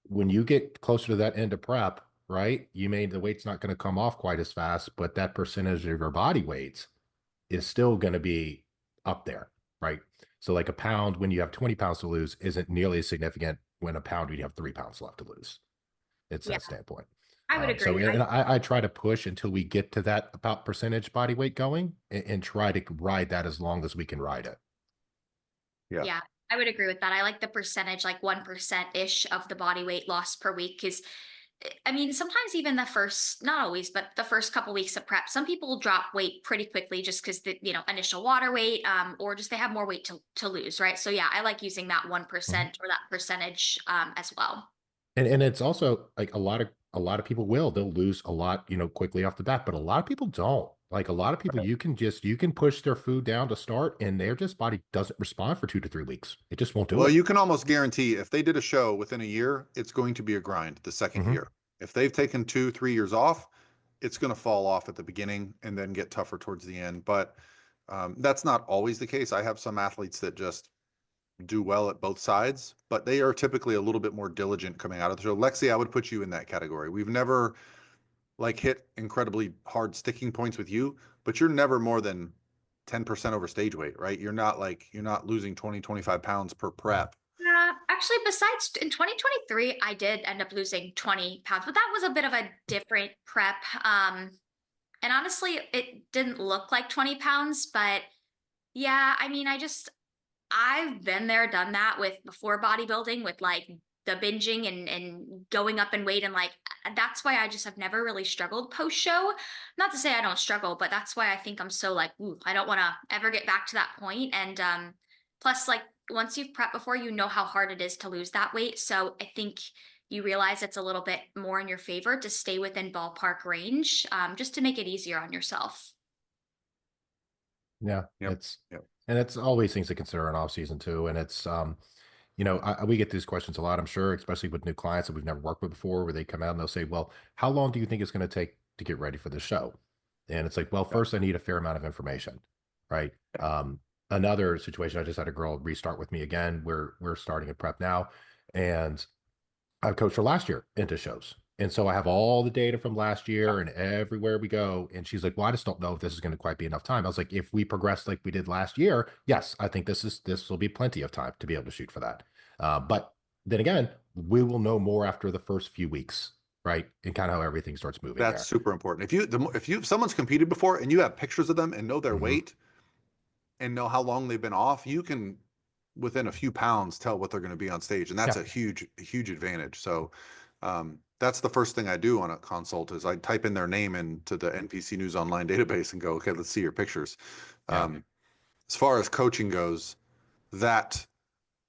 S3: when you get closer to that end of prep, right, the weight's not going to come off quite as fast, but that percentage of your body weight is still going to be up there, right? So like a pound when you have 20 pounds to lose isn't nearly as significant when a pound when you have 3 pounds left to lose. It's
S4: Yeah,
S3: that standpoint.
S4: I would
S3: So
S4: agree.
S3: and I try to push until we get to that about percentage body weight going and try to ride that as long as we can ride it.
S2: Yeah.
S4: Yeah, I would agree with that. I like the percentage, like 1% ish of the body weight loss per week. Because, I mean, sometimes even the first, not always, but the first couple weeks of prep, some people drop weight pretty quickly just because the, initial water weight, or just they have more weight to lose, right? So yeah, I like using that 1% or that percentage, as well.
S3: And it's also like a lot of people they'll lose a lot, quickly off the bat, but a lot of people don't. Like a lot of people, you can push their food down to start, and their just body doesn't respond for 2 to 3 weeks. It just won't do
S2: Well,
S3: it.
S2: you can almost guarantee if they did a show within a year, it's going to be a grind the second
S3: Hmm.
S2: year. If they've taken 2, 3 years off, it's going to fall off at the beginning and then get tougher towards the end. But that's not always the case. I have some athletes that just do well at both sides, but they are typically a little bit more diligent coming out of the show. Lexi, I would put you in that category. We've never like hit incredibly hard sticking points with you, but you're never more than 10% over stage weight, right? You're not losing 20, 25 pounds per prep.
S4: Actually, besides in 2023, I did end up losing 20 pounds, but that was a bit of a different prep. And honestly, it didn't look like 20 pounds, but yeah, I mean, I've been there, done that with before bodybuilding, with like the binging and going up in weight. And like, that's why I just have never really struggled post show. Not to say I don't struggle, but that's why I think I'm so like, ooh, I don't want to ever get back to that point. And plus, like, once you've prepped before, you know how hard it is to lose that weight. So I think you realize it's a little bit more in your favor to stay within ballpark range, just to make it easier on yourself.
S3: Yeah,
S2: Yep. Yep.
S3: and it's always things to consider in off season too. And it's we get these questions a lot, I'm sure, especially with new clients that we've never worked with before, where they come out and they'll say, well, how long do you think it's going to take to get ready for the show? And it's like, well,
S2: Yep.
S3: first I need a fair amount of information, right? Another situation, I just had a girl restart with me again. We're starting a prep now, and I've coached her last year into shows. And so I have all the data from last year and everywhere we go. And she's like, well, I just don't know if this is going to quite be enough time. I was like, if we progress like we did last year, yes, I think this will be plenty of time to be able to shoot for that. But then again, we will know more after the first few weeks, right? And kind of how everything starts moving
S2: That's
S3: there.
S2: super important. If someone's competed before and you have pictures of them and know their
S3: Mhm.
S2: weight and know how long they've been off, you can within a few pounds tell what they're going to be on stage, and that's
S3: Yeah.
S2: a huge advantage. So that's the first thing I do on a consult is I type in their name into the NPC News Online database and go, okay, let's see your pictures.
S3: Yeah.
S2: As far as coaching goes, that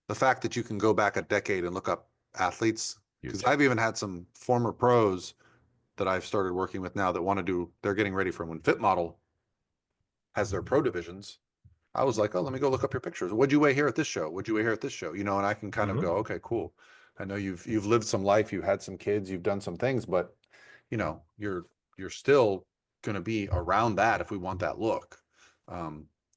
S2: the fact that you can go back a decade and look up athletes, because
S3: Huge.
S2: I've even had some former pros that I've started working with now that want to do, they're getting ready for when Fit Model has their pro divisions. I was like, oh, let me go look up your pictures. What'd you weigh here at this show? What'd you weigh here at this show? And I can kind of
S3: Mhm.
S2: go, okay, cool. I know you've lived some life, you've had some kids, you've done some things, but you're still going to be around that if we want that look.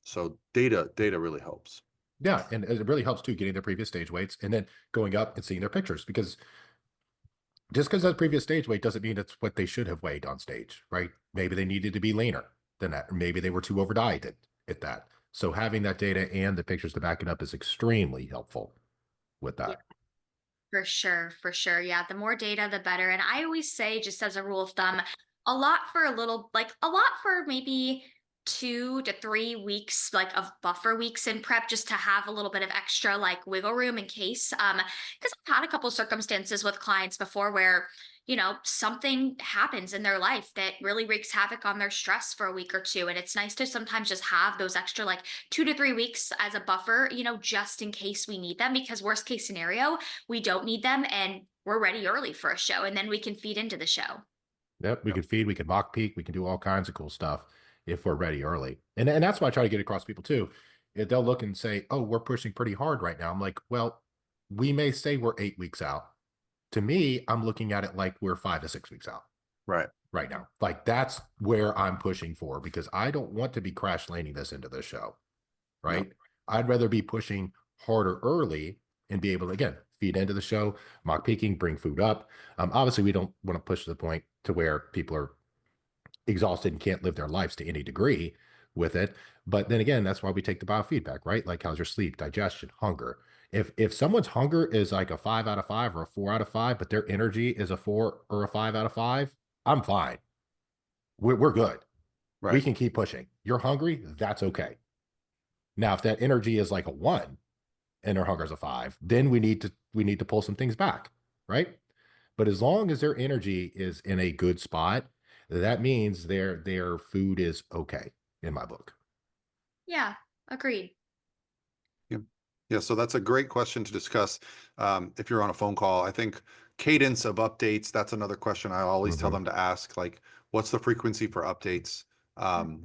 S2: So data really helps.
S3: Yeah. And it really helps too, getting their previous stage weights and then going up and seeing their pictures, because just because that previous stage weight doesn't mean it's what they should have weighed on stage, right? Maybe they needed to be leaner than that, or maybe they were too over dieted at that. So having that data and the pictures to back it up is extremely helpful with
S4: Yeah,
S3: that.
S4: for sure, for sure. Yeah, the more data, the better. And I always say, just as a rule of thumb, a lot for maybe 2 to 3 weeks, like of buffer weeks in prep, just to have a little bit of extra like wiggle room in case. Because I've had a couple circumstances with clients before where, something happens in their life that really wreaks havoc on their stress for a week or two. And it's nice to sometimes just have those extra like 2 to 3 weeks as a buffer, just in case we need them, because worst case scenario, we don't need them and we're ready early for a show and then we can feed into the show.
S3: Yep, we
S2: Yep.
S3: can feed, we can mock peak, we can do all kinds of cool stuff if we're ready early. And that's why I try to get across to people too. If they'll look and say, "Oh, we're pushing pretty hard right now." I'm like, "Well, we may say we're 8 weeks out. To me, I'm looking at it like we're 5 to 6 weeks out
S2: Right.
S3: right now. Like that's where I'm pushing for, because I don't want to be crash landing this into the show,
S2: Yep.
S3: right? I'd rather be pushing harder early and be able to, again, feed into the show, mock peaking, bring food up. Obviously, we don't want to push to the point to where people are exhausted and can't live their lives to any degree with it. But then again, that's why we take the biofeedback, right? Like how's your sleep, digestion, hunger, If someone's hunger is like a 5 out of 5 or a 4 out of 5, but their energy is a 4 or a 5 out of 5, I'm fine. We're good. We
S2: Right.
S3: can keep pushing. You're hungry, that's okay. Now, if that energy is like a 1 and their hunger is a 5, then we need to pull some things back, right? But as long as their energy is in a good spot, that means their food is okay in my book.
S4: Yeah, agreed.
S2: Yeah. Yeah. So that's a great question to discuss. If you're on a phone call, I think cadence of updates, that's another question I always tell
S3: Mhm.
S2: them to ask, like, what's the frequency for updates?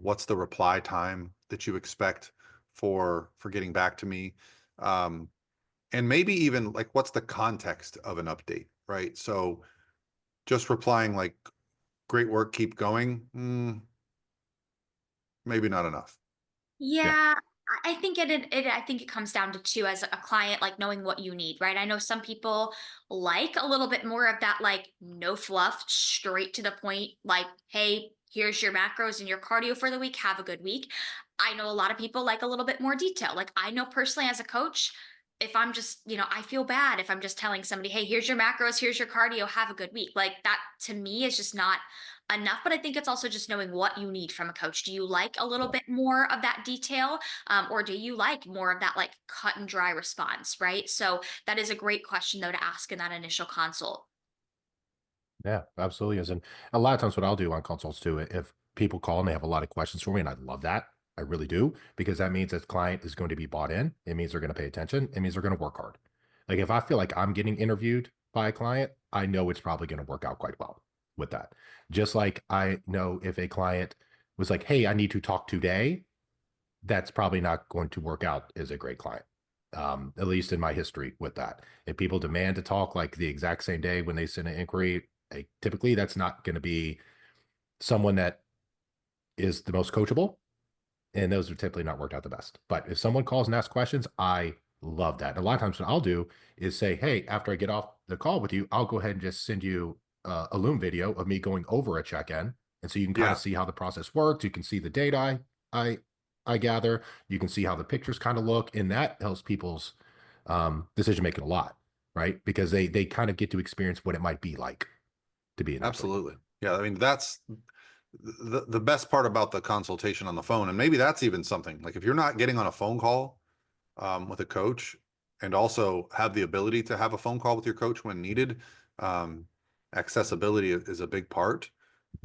S2: What's the reply time that you expect for getting back to me? Um, and maybe even like, what's the context of an update, right? So just replying like, great work, keep going. Maybe not enough.
S3: Yeah.
S4: Yeah, I think I think it comes down to two as a client, like knowing what you need, right? I know some people like a little bit more of that, like no fluff, straight to the point, like, hey, here's your macros and your cardio for the week. Have a good week. I know a lot of people like a little bit more detail. Like I know personally as a coach, if I'm just, I feel bad if I'm just telling somebody, hey, here's your macros, here's your cardio, have a good week. Like that to me is just not enough. But I think it's also just knowing what you need from a coach. Do you like a little
S3: Yeah.
S4: bit more of that detail, or do you like more of that like cut and dry response, right? So that is a great question though to ask in that initial consult.
S3: Yeah, absolutely is. And a lot of times what I'll do on consults too, if people call and they have a lot of questions for me, and I love that. I really do, because that means that client is going to be bought in. It means they're going to pay attention. It means they're going to work hard. Like if I feel like I'm getting interviewed by a client, I know it's probably going to work out quite well with that. Just like I know if a client was like, hey, I need to talk today, that's probably not going to work out as a great client. At least in my history with that. If people demand to talk like the exact same day when they send an inquiry, typically that's not going to be someone that is the most coachable, and those are typically not worked out the best. But if someone calls and asks questions, I love that. And a lot of times what I'll do is say, hey, after I get off the call with you, I'll go ahead and just send you a Loom video of me going over a check-in. And so you can kind
S2: Yeah,
S3: of see how the process works. You can see the data I I gather. You can see how the pictures kind of look, and that helps people's decision making a lot, right? Because they kind of get to experience what it might be like to be an athlete.
S2: absolutely. Yeah. I mean, that's the best part about the consultation on the phone. And maybe that's even something like if you're not getting on a phone call with a coach and also have the ability to have a phone call with your coach when needed, um, accessibility is a big part.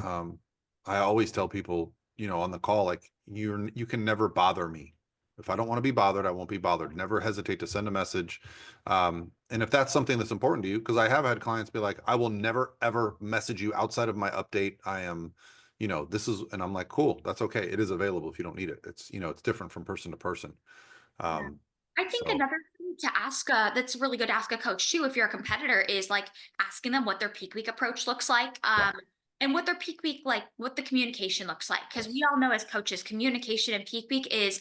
S2: um, I always tell people, on the call, like you can never bother me. If I don't want to be bothered, I won't be bothered. Never hesitate to send a message. And if that's something that's important to you, because I have had clients be like, I will never ever message you outside of my update. I am, this is, and I'm like, cool, that's okay. It is available if you don't need it. It's, it's different from person to person.
S4: Yeah.
S2: Um,
S4: I think
S2: so
S4: another thing to ask, that's really good to ask a coach too, if you're a competitor, is like asking them what their peak week approach looks like.
S3: Yeah.
S4: And what their peak week, like what the communication looks like. Because we
S3: Yes.
S4: all know as coaches, communication and peak week is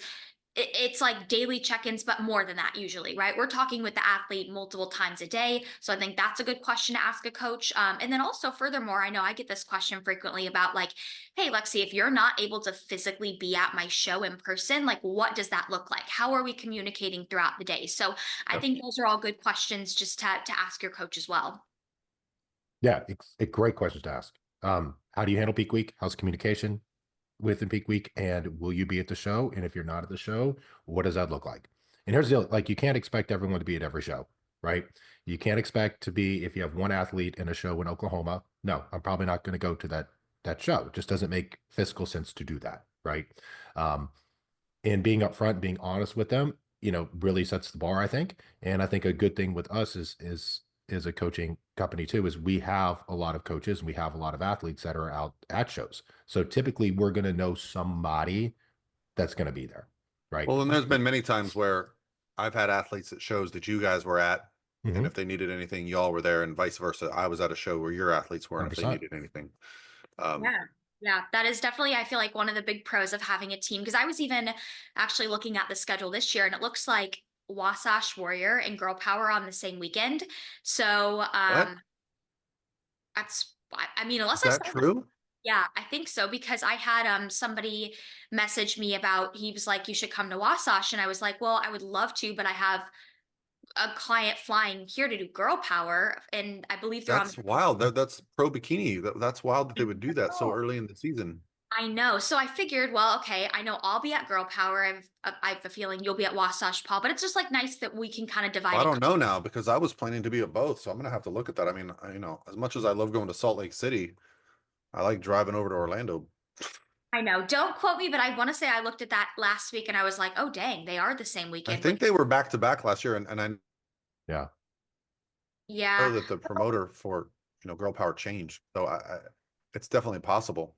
S4: it's like daily check-ins, but more than that usually, right? We're talking with the athlete multiple times a day. So I think that's a good question to ask a coach. And then also furthermore, I know I get this question frequently about like, hey, Lexi, if you're not able to physically be at my show in person, like what does that look like? How are we communicating throughout the day? So I
S3: Yep.
S4: think those are all good questions just to ask your coach as well.
S3: Yeah, it's a great questions to ask. How do you handle peak week? How's communication within peak week? And will you be at the show? And if you're not at the show, what does that look like? And here's the deal, like you can't expect everyone to be at every show, right? You can't expect to be, if you have one athlete in a show in Oklahoma, no, I'm probably not going to go to that show. It just doesn't make fiscal sense to do that, right? Um, and being upfront, being honest with them, really sets the bar, I think. And I think a good thing with us is a coaching company too, is we have a lot of coaches and we have a lot of athletes that are out at shows. So typically we're going to know somebody that's going to be there, right?
S2: well, and there's been many times where I've had athletes at shows that you guys were at, and
S3: Mhm.
S2: if they needed anything, y'all were there, and vice versa. I was at a show where your athletes were, and if they
S3: 100%.
S2: needed anything. Um,
S4: Yeah. Yeah, that is definitely, I feel like one of the big pros of having a team. Because I was even actually looking at the schedule this year, and it looks like Wasatch Warrior and Girl Power on the same weekend. So
S2: what?
S4: that's, I mean, unless
S2: Is
S4: I
S2: that
S4: saw this,
S2: true?
S4: yeah, I think so. Because I had somebody message me about, he was like, you should come to Wasatch. And I was like, well, I would love to, but I have a client flying here to do girl power, and I believe they're on.
S2: That's wild. That's pro bikini. That's wild that they would do that so
S4: Oh,
S2: early in the season.
S4: I know. So I figured, well, okay, I know I'll be at girl power. I have a feeling you'll be at Wasatch Paul, but it's just like nice that we can kind of divide
S2: I
S4: it.
S2: don't know now because I was planning to be at both, so I'm gonna have to look at that. I mean, as much as I love going to Salt Lake City, I like driving over to Orlando.
S4: I know. Don't quote me, but I want to say I looked at that last week and I was like, oh, dang, they are the same
S2: I
S4: weekend.
S2: think they were back to back last year, and I
S3: Yeah.
S2: know
S4: Yeah.
S2: that the promoter for Girl Power changed, so it's definitely possible.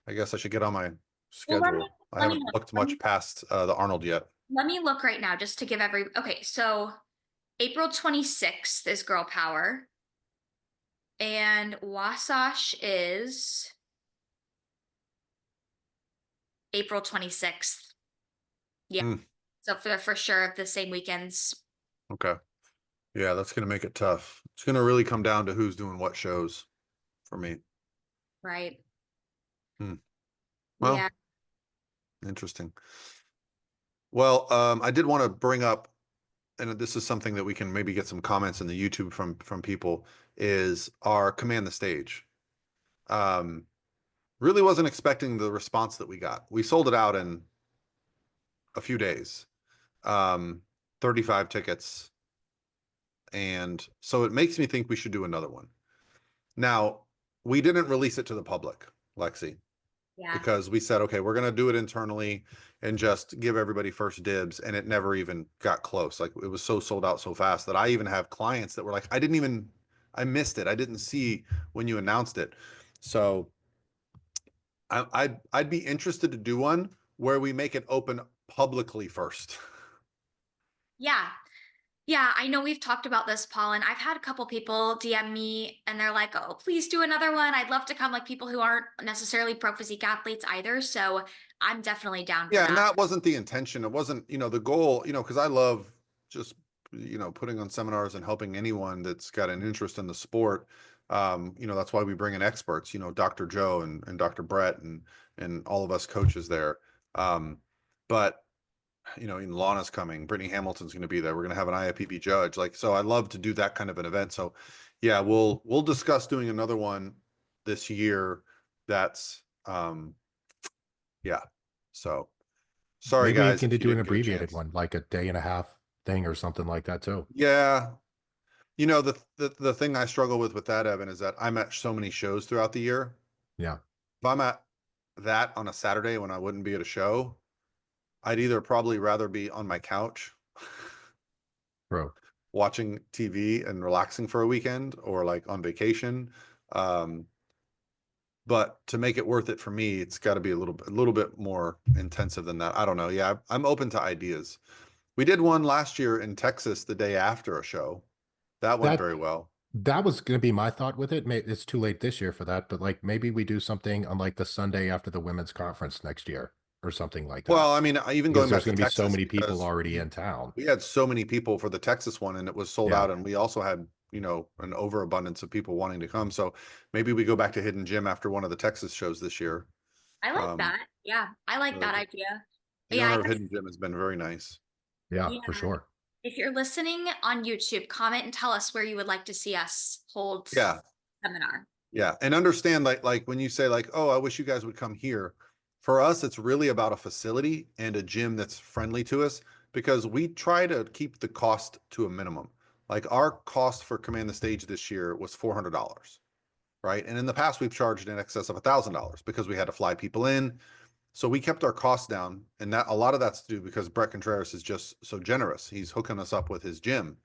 S2: I guess I should get on my
S4: Well,
S2: schedule. I
S4: let me
S2: haven't
S4: look.
S2: looked much past the Arnold yet.
S4: Let me look right now just to give okay, so April 26th is girl power and Wasatch is April 26th. Yeah.
S2: Hmm.
S4: So for sure the same weekends.
S2: Okay. Yeah, that's gonna make it tough. It's gonna really come down to who's doing what shows for me.
S4: Right.
S2: Well,
S4: Yeah.
S2: interesting. Well, I did want to bring up, and this is something that we can maybe get some comments in the YouTube from people, is our Command the Stage. Really wasn't expecting the response that we got. We sold it out in a few days. 35 tickets. And so it makes me think we should do another one. Now, we didn't release it to the public, Lexi,
S4: Yeah.
S2: because we said, okay, we're going to do it internally and just give everybody first dibs. And it never even got close. Like it was so sold out so fast that I even have clients that were like, I missed it. I didn't see when you announced it. So I'd be interested to do one where we make it open publicly first.
S4: Yeah. Yeah, I know we've talked about this, Paul, and I've had a couple people DM me and they're like, oh, please do another one. I'd love to come, like people who aren't necessarily pro physique athletes either. So I'm definitely down for
S2: Yeah, and
S4: that.
S2: that wasn't the intention. It wasn't, the goal, because I love just, putting on seminars and helping anyone that's got an interest in the sport. That's why we bring in experts, Dr. Joe and Dr. Brett and all of us coaches there. But even Lana's coming, Brittany Hamilton's going to be there. We're going to have an IFPB judge. Like, so I love to do that kind of an event. So yeah, we'll discuss doing another one this year. That's, yeah. So sorry
S3: Maybe we
S2: guys,
S3: can
S2: if you
S3: do an
S2: didn't get a
S3: abbreviated
S2: chance.
S3: one, like a day and a half thing or something like that too.
S2: Yeah. The thing I struggle with that, Evan, is that I'm at so many shows throughout the year.
S3: Yeah.
S2: If I'm at that on a Saturday when I wouldn't be at a show, I'd either probably rather be on my couch
S3: True.
S2: watching TV and relaxing for a weekend or like on vacation. But to make it worth it for me, it's got to be a little bit more intensive than that. I don't know. Yeah, I'm open to ideas. We did one last year in Texas the day after a show. That went
S3: That
S2: very well.
S3: that was going to be my thought with it. It's too late this year for that, but like maybe we do something on like the Sunday after the women's conference next year or something like that.
S2: Well, I mean, even
S3: Because
S2: going
S3: there's
S2: back to
S3: going to be so
S2: Texas,
S3: many people
S2: because
S3: already in town.
S2: we had so many people for the Texas one and it was sold
S3: Yeah.
S2: out. And we also had, an overabundance of people wanting to come. So maybe we go back to Hidden Gym after one of the Texas shows this year.
S4: I like that. Yeah, I like that
S2: The,
S4: idea.
S2: the
S4: Yeah, I
S2: owner of
S4: guess,
S2: Hidden Gym has been very nice.
S3: Yeah,
S4: yeah.
S3: for sure.
S4: If you're listening on YouTube, comment and tell us where you would like to see us hold
S2: Yeah.
S4: seminar.
S2: Yeah. And understand like when you say like, oh, I wish you guys would come here. For us, it's really about a facility and a gym that's friendly to us because we try to keep the cost to a minimum. Like our cost for Command the Stage this year was $400, right? And in the past, we've charged in excess of $1,000 because we had to fly people in. So we kept our costs down, and that a lot of that's to do because Brett Contreras is just so generous. He's hooking us up with his gym,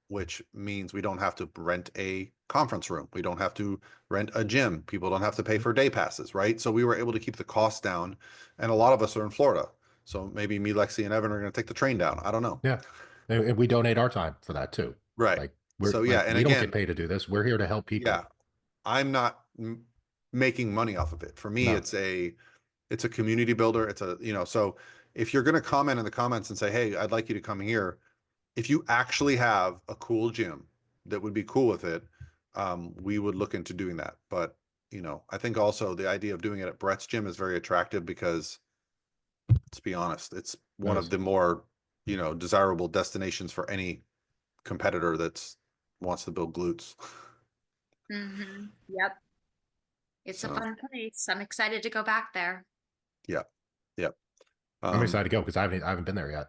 S2: which means we don't have to rent a conference room. We don't have to rent a gym. People don't have to pay for day passes, right? So we were able to keep the costs down, and a lot of us are in Florida. So maybe me, Lexi, and Evan are going to take the train down. I don't know.
S3: Yeah. And we donate our time for that too.
S2: Right.
S3: Like we're
S2: So yeah,
S3: like,
S2: and
S3: we don't
S2: again,
S3: get paid to do this. We're here to help people.
S2: yeah, I'm not making money off of it. For me,
S3: No.
S2: it's a community builder. It's a, so if you're going to comment in the comments and say, hey, I'd like you to come here, if you actually have a cool gym that would be cool with it, we would look into doing that. But, I think also the idea of doing it at Brett's gym is very attractive because, let's be honest, it's one of the more you know, desirable destinations for any competitor that's wants to build glutes.
S4: Yep. It's a
S2: So
S4: fun place. I'm excited to go back there.
S2: yeah, yeah.
S3: I'm excited to go because I haven't been there yet.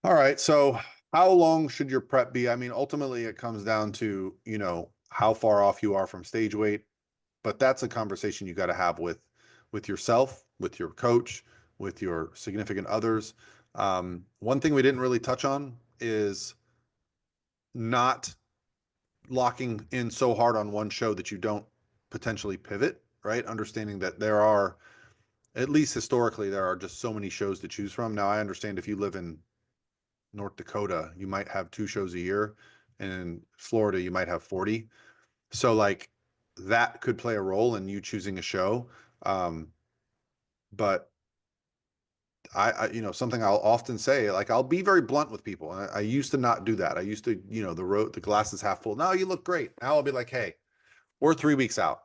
S2: All right. So how long should your prep be? I mean, ultimately it comes down to, you know, how far off you are from stage weight, but that's a conversation you got to have with yourself, with your coach, with your significant others. One thing we didn't really touch on is not locking in so hard on one show that you don't potentially pivot, right? Understanding that there are, at least historically, there are just so many shows to choose from. Now, I understand if you live in North Dakota, you might have 2 shows a year, and in Florida, you might have 40. So, like, that could play a role in you choosing a show. But you know, something I'll often say, like, I'll be very blunt with people. And I used to not do that. I used to, you know, the glass is half full. No, you look great. Now I'll be like, hey, we're 3 weeks out.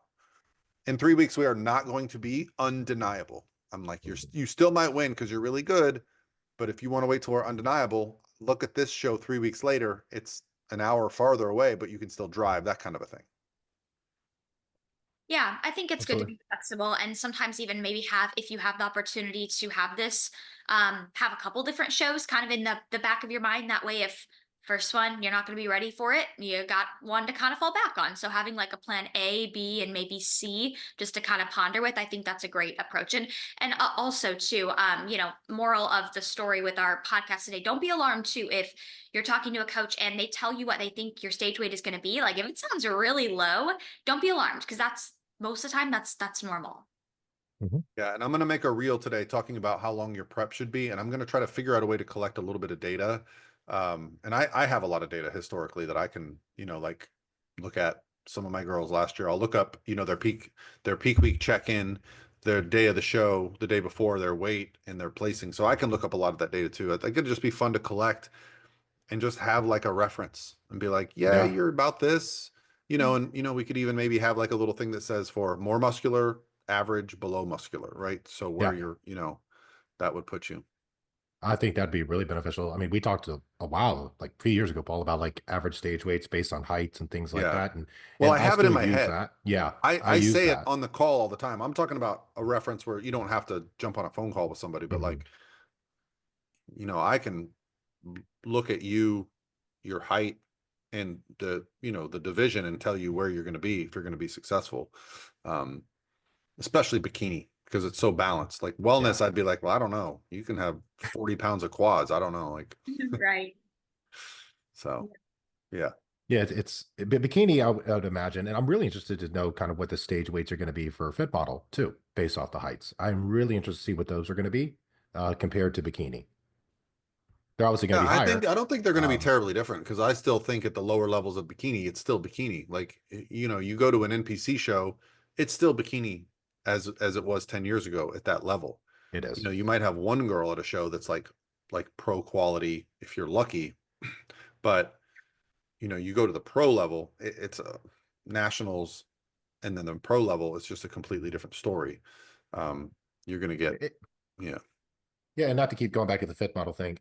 S2: In 3 weeks, we are not going to be undeniable. I'm like, you still might win because you're really good. But if you want to wait till we're undeniable, look at this show 3 weeks later. It's an hour farther away, but you can still drive, that kind of a thing.
S4: Yeah, I think it's good to
S3: Absolutely.
S4: be flexible and sometimes even maybe have, if you have the opportunity to have this, have a couple different shows kind of in the back of your mind. That way, if first one you're not going to be ready for it, you got one to kind of fall back on. So having like a plan A, B, and maybe C just to kind of ponder with, I think that's a great approach. And also too, you know, moral of the story with our podcast today: don't be alarmed too if you're talking to a coach and they tell you what they think your stage weight is going to be. Like if it sounds really low, don't be alarmed because that's most of the time that's normal.
S2: Yeah, and I'm going to make a reel today talking about how long your prep should be, and I'm going to try to figure out a way to collect a little bit of data. And I have a lot of data historically that I can, you know, like look at some of my girls last year. I'll look up, you know, their peak week check-in, their day of the show, the day before, their weight and their placing. So I can look up a lot of that data too. I think it'd just be fun to collect and just have like a reference and be like, yeah,
S3: Yeah.
S2: you're about this, you know, and you know, we could even maybe have like a little thing that says for more muscular, average, below muscular, right? So where
S3: Yeah.
S2: you're, you know, that would put you.
S3: I think that'd be really beneficial. I mean, we talked a while, like 3 years ago, Paul, about like average stage weights based on heights and things like
S2: Yeah.
S3: that.
S2: Well,
S3: And
S2: I
S3: I
S2: have it in
S3: still
S2: my
S3: use
S2: head.
S3: that. Yeah, I
S2: I
S3: use
S2: say it
S3: that.
S2: on the call all the time. I'm talking about a reference where you don't have to jump on a phone call with somebody, but
S3: Mhm.
S2: like, you know, I can look at you, your height, and the, you know, the division and tell you where you're going to be if you're going to be successful. Um, Especially bikini because it's so balanced. Like
S3: Yeah.
S2: wellness, I'd be like, well, I don't know. You can have 40 pounds of quads. I don't know. Like,
S4: Right.
S2: so yeah.
S3: Yeah, bikini, I would imagine. And I'm really interested to know kind of what the stage weights are going to be for a fit model too, based off the heights. I'm really interested to see what those are going to be compared to bikini. They're obviously going
S2: Yeah,
S3: to be higher.
S2: I don't think they're going to be
S3: Um,
S2: terribly different because I still think at the lower levels of bikini, it's still bikini. Like, you know, you go to an NPC show, it's still bikini as it was 10 years ago at that level.
S3: it
S2: You
S3: is.
S2: know, you might have one girl at a show that's like pro quality if you're lucky, but you know, you go to the pro level, it's a nationals, and then the pro level is just a completely different story. Um, you're going to get,
S3: It,
S2: yeah.
S3: Yeah, and not to keep going back to the fit model thing,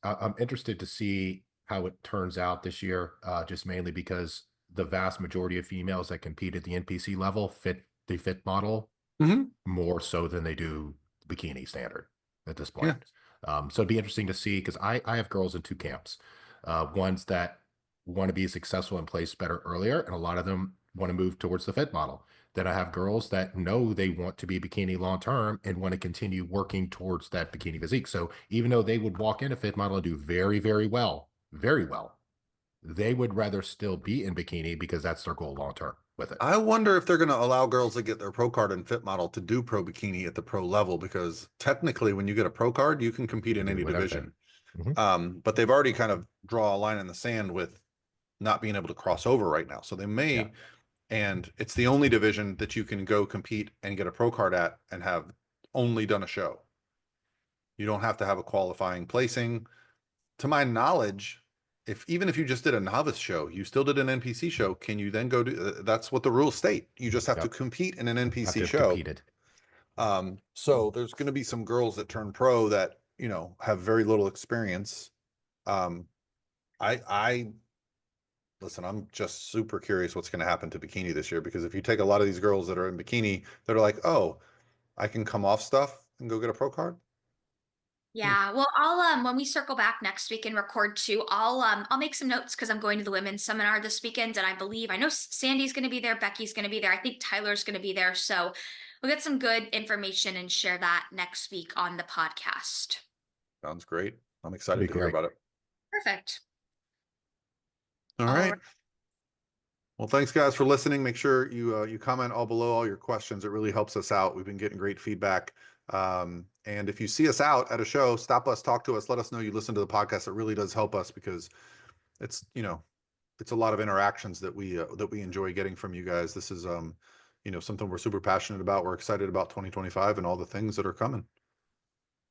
S3: I'm interested to see how it turns out this year, just mainly because the vast majority of females that compete at the NPC level fit the fit model
S2: Hmm.
S3: more so than they do bikini standard at this
S2: Yeah.
S3: point. So it'd be interesting to see because I have girls in two camps, ones that want to be successful and place better earlier, and a lot of them want to move towards the fit model. Then I have girls that know they want to be bikini long term and want to continue working towards that bikini physique. So even though they would walk in a fit model and do very well, they would rather still be in bikini because that's their goal long term with it.
S2: I wonder if they're going to allow girls that get their pro card and fit model to do pro bikini at the pro level because technically, when you get a pro card, you can compete
S3: You
S2: in
S3: can
S2: any
S3: do everything.
S2: division.
S3: Hmm.
S2: But they've already kind of draw a line in the sand with not being able to cross over right now. So they
S3: Yeah.
S2: may, and it's the only division that you can go compete and get a pro card at and have only done a show. You don't have to have a qualifying placing. To my knowledge, if even if you just did a novice show, you still did an NPC show, can you then go to that's what the rules state. You just have to
S3: Yep.
S2: compete in an
S3: Have
S2: NPC
S3: to have
S2: show.
S3: competed.
S2: So there's going to be some girls that turn pro that you know, have very little experience. I listen, I'm just super curious what's going to happen to bikini this year, because if you take a lot of these girls that are in bikini that are like, oh, I can come off stuff and go get a pro card.
S4: Yeah, well, I'll when we circle back next week and record too, I'll make some notes because I'm going to the women's seminar this weekend, and I know Sandy's going to be there, Becky's going to be there, I think Tyler's going to be there, so we'll get some good information and share that next week on the podcast.
S2: Sounds great. I'm
S3: That'd
S2: excited
S3: be
S2: to hear
S3: great.
S2: about it.
S4: Perfect.
S2: All
S4: All
S2: right.
S4: right.
S2: Well, thanks guys for listening. Make sure you comment all below all your questions. It really helps us out. We've been getting great feedback. And if you see us out at a show, stop us, talk to us, let us know you listen to the podcast. It really does help us, because it's, you know, it's a lot of interactions that we enjoy getting from you guys. This is you know, something we're super passionate about. We're excited about 2025 and all the things that are coming.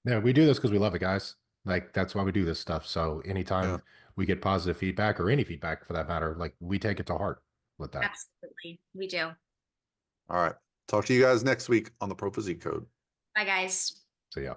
S3: Yeah, we do this because we love it, guys. Like, that's why we do this stuff. So anytime
S2: Yeah.
S3: we get positive feedback, or any feedback for that matter, like, we take it to heart with that.
S4: Absolutely. We do.
S2: All right. Talk to you guys next week on the Pro Physique Code.
S4: Bye, guys.
S3: So yeah.